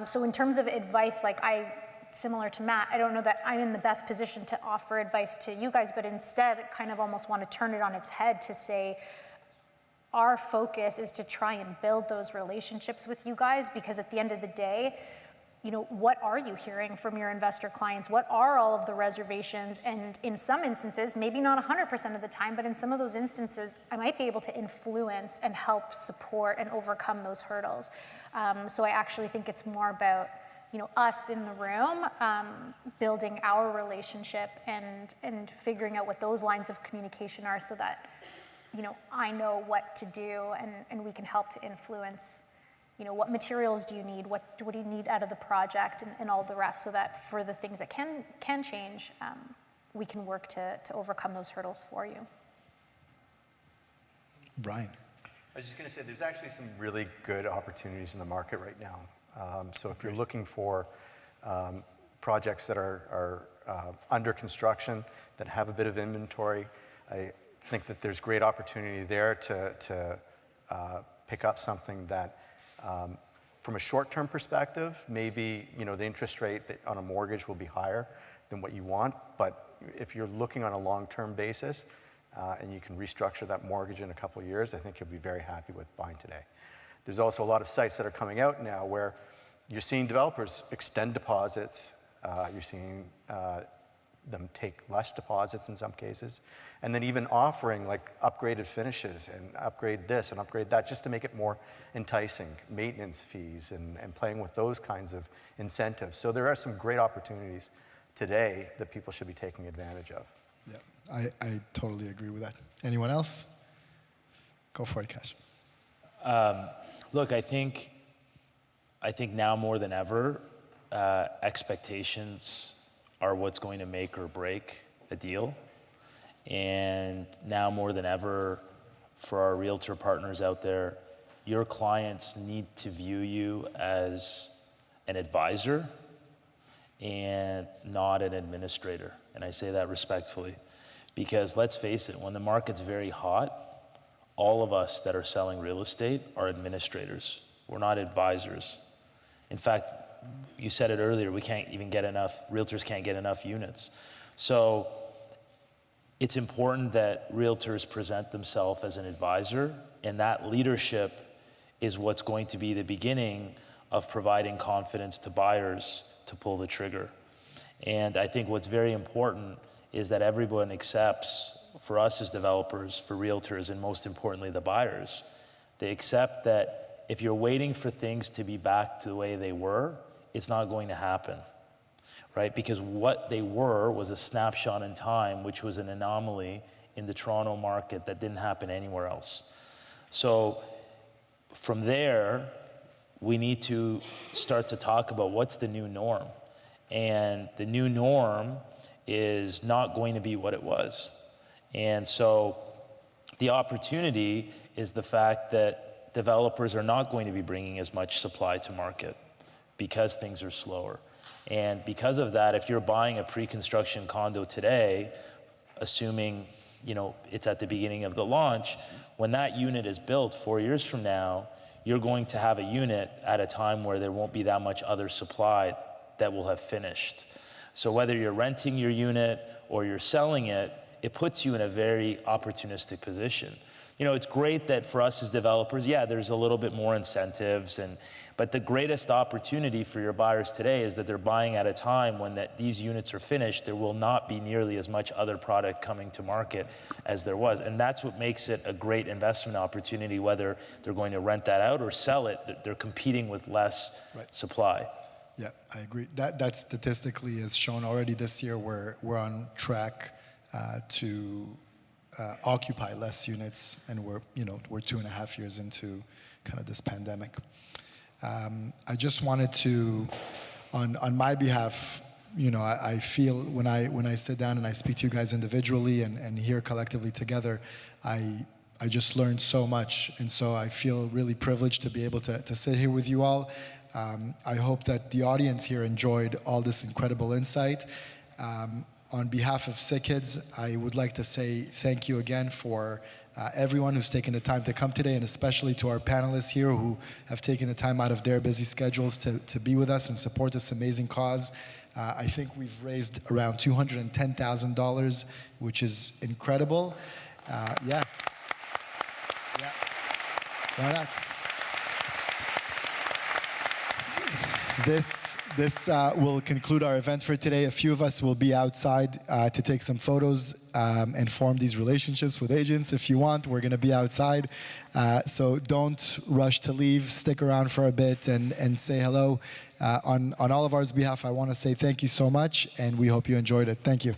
So in terms of advice, similar to Matt, I don't know that I'm in the best position to offer advice to you guys, but instead kind of almost want to turn it on its head to say, our focus is to try and build those relationships with you guys, because at the end of the day, what are you hearing from your investor clients? What are all of the reservations? And in some instances, maybe not 100% of the time, but in some of those instances, I might be able to influence and help support and overcome those hurdles. So I actually think it's more about us in the room, building our relationship and figuring out what those lines of communication are so that, I know what to do and we can help to influence, what materials do you need, what do you need out of the project and all the rest, so that for the things that can change, we can work to overcome those hurdles for you. Brian. I was just going to say, there's actually some really good opportunities in the market right now. So if you're looking for projects that are under construction, that have a bit of inventory, I think that there's great opportunity there to pick up something that, from a short-term perspective, maybe the interest rate on a mortgage will be higher than what you want. But if you're looking on a long-term basis and you can restructure that mortgage in a couple of years, I think you'll be very happy with buying today. There's also a lot of sites that are coming out now where you're seeing developers extend deposits. You're seeing them take less deposits in some cases, and then even offering upgraded finishes and upgrade this and upgrade that just to make it more enticing, maintenance fees and playing with those kinds of incentives. So there are some great opportunities today that people should be taking advantage of. Yeah, I totally agree with that. Anyone else? Go for it, Cash. Look, I think now more than ever, expectations are what's going to make or break a deal. And now more than ever, for our realtor partners out there, your clients need to view you as an advisor and not an administrator. And I say that respectfully, because let's face it, when the market's very hot, all of us that are selling real estate are administrators. We're not advisors. In fact, you said it earlier, we can't even get enough, realtors can't get enough units. So it's important that realtors present themselves as an advisor, and that leadership is what's going to be the beginning of providing confidence to buyers to pull the trigger. And I think what's very important is that everyone accepts, for us as developers, for realtors, and most importantly the buyers, they accept that if you're waiting for things to be back to the way they were, it's not going to happen, right? Because what they were was a snapshot in time, which was an anomaly in the Toronto market that didn't happen anywhere else. So from there, we need to start to talk about what's the new norm. And the new norm is not going to be what it was. And so the opportunity is the fact that developers are not going to be bringing as much supply to market because things are slower. And because of that, if you're buying a pre-construction condo today, assuming it's at the beginning of the launch, when that unit is built 4 years from now, you're going to have a unit at a time where there won't be that much other supply that will have finished. So whether you're renting your unit or you're selling it, it puts you in a very opportunistic position. It's great that for us as developers, there's a little bit more incentives, but the greatest opportunity for your buyers today is that they're buying at a time when these units are finished. There will not be nearly as much other product coming to market as there was. And that's what makes it a great investment opportunity, whether they're going to rent that out or sell it, they're competing with less supply. Yeah, I agree. That statistically is shown already this year. We're on track to occupy less units, and we're 2.5 years into kind of this pandemic. I just wanted to, on my behalf, I feel when I sit down and I speak to you guys individually and here collectively together, I just learned so much, and so I feel really privileged to be able to sit here with you all. I hope that the audience here enjoyed all this incredible insight. On behalf of SickKids, I would like to say thank you again for everyone who's taken the time to come today, and especially to our panelists here who have taken the time out of their busy schedules to be with us and support this amazing cause. I think we've raised around $210,000, which is incredible. Yeah. Why not? This will conclude our event for today. A few of us will be outside to take some photos and form these relationships with agents. If you want, we're going to be outside. So don't rush to leave. Stick around for a bit and say hello. On all of ours behalf, I want to say thank you so much, and we hope you enjoyed it. Thank you.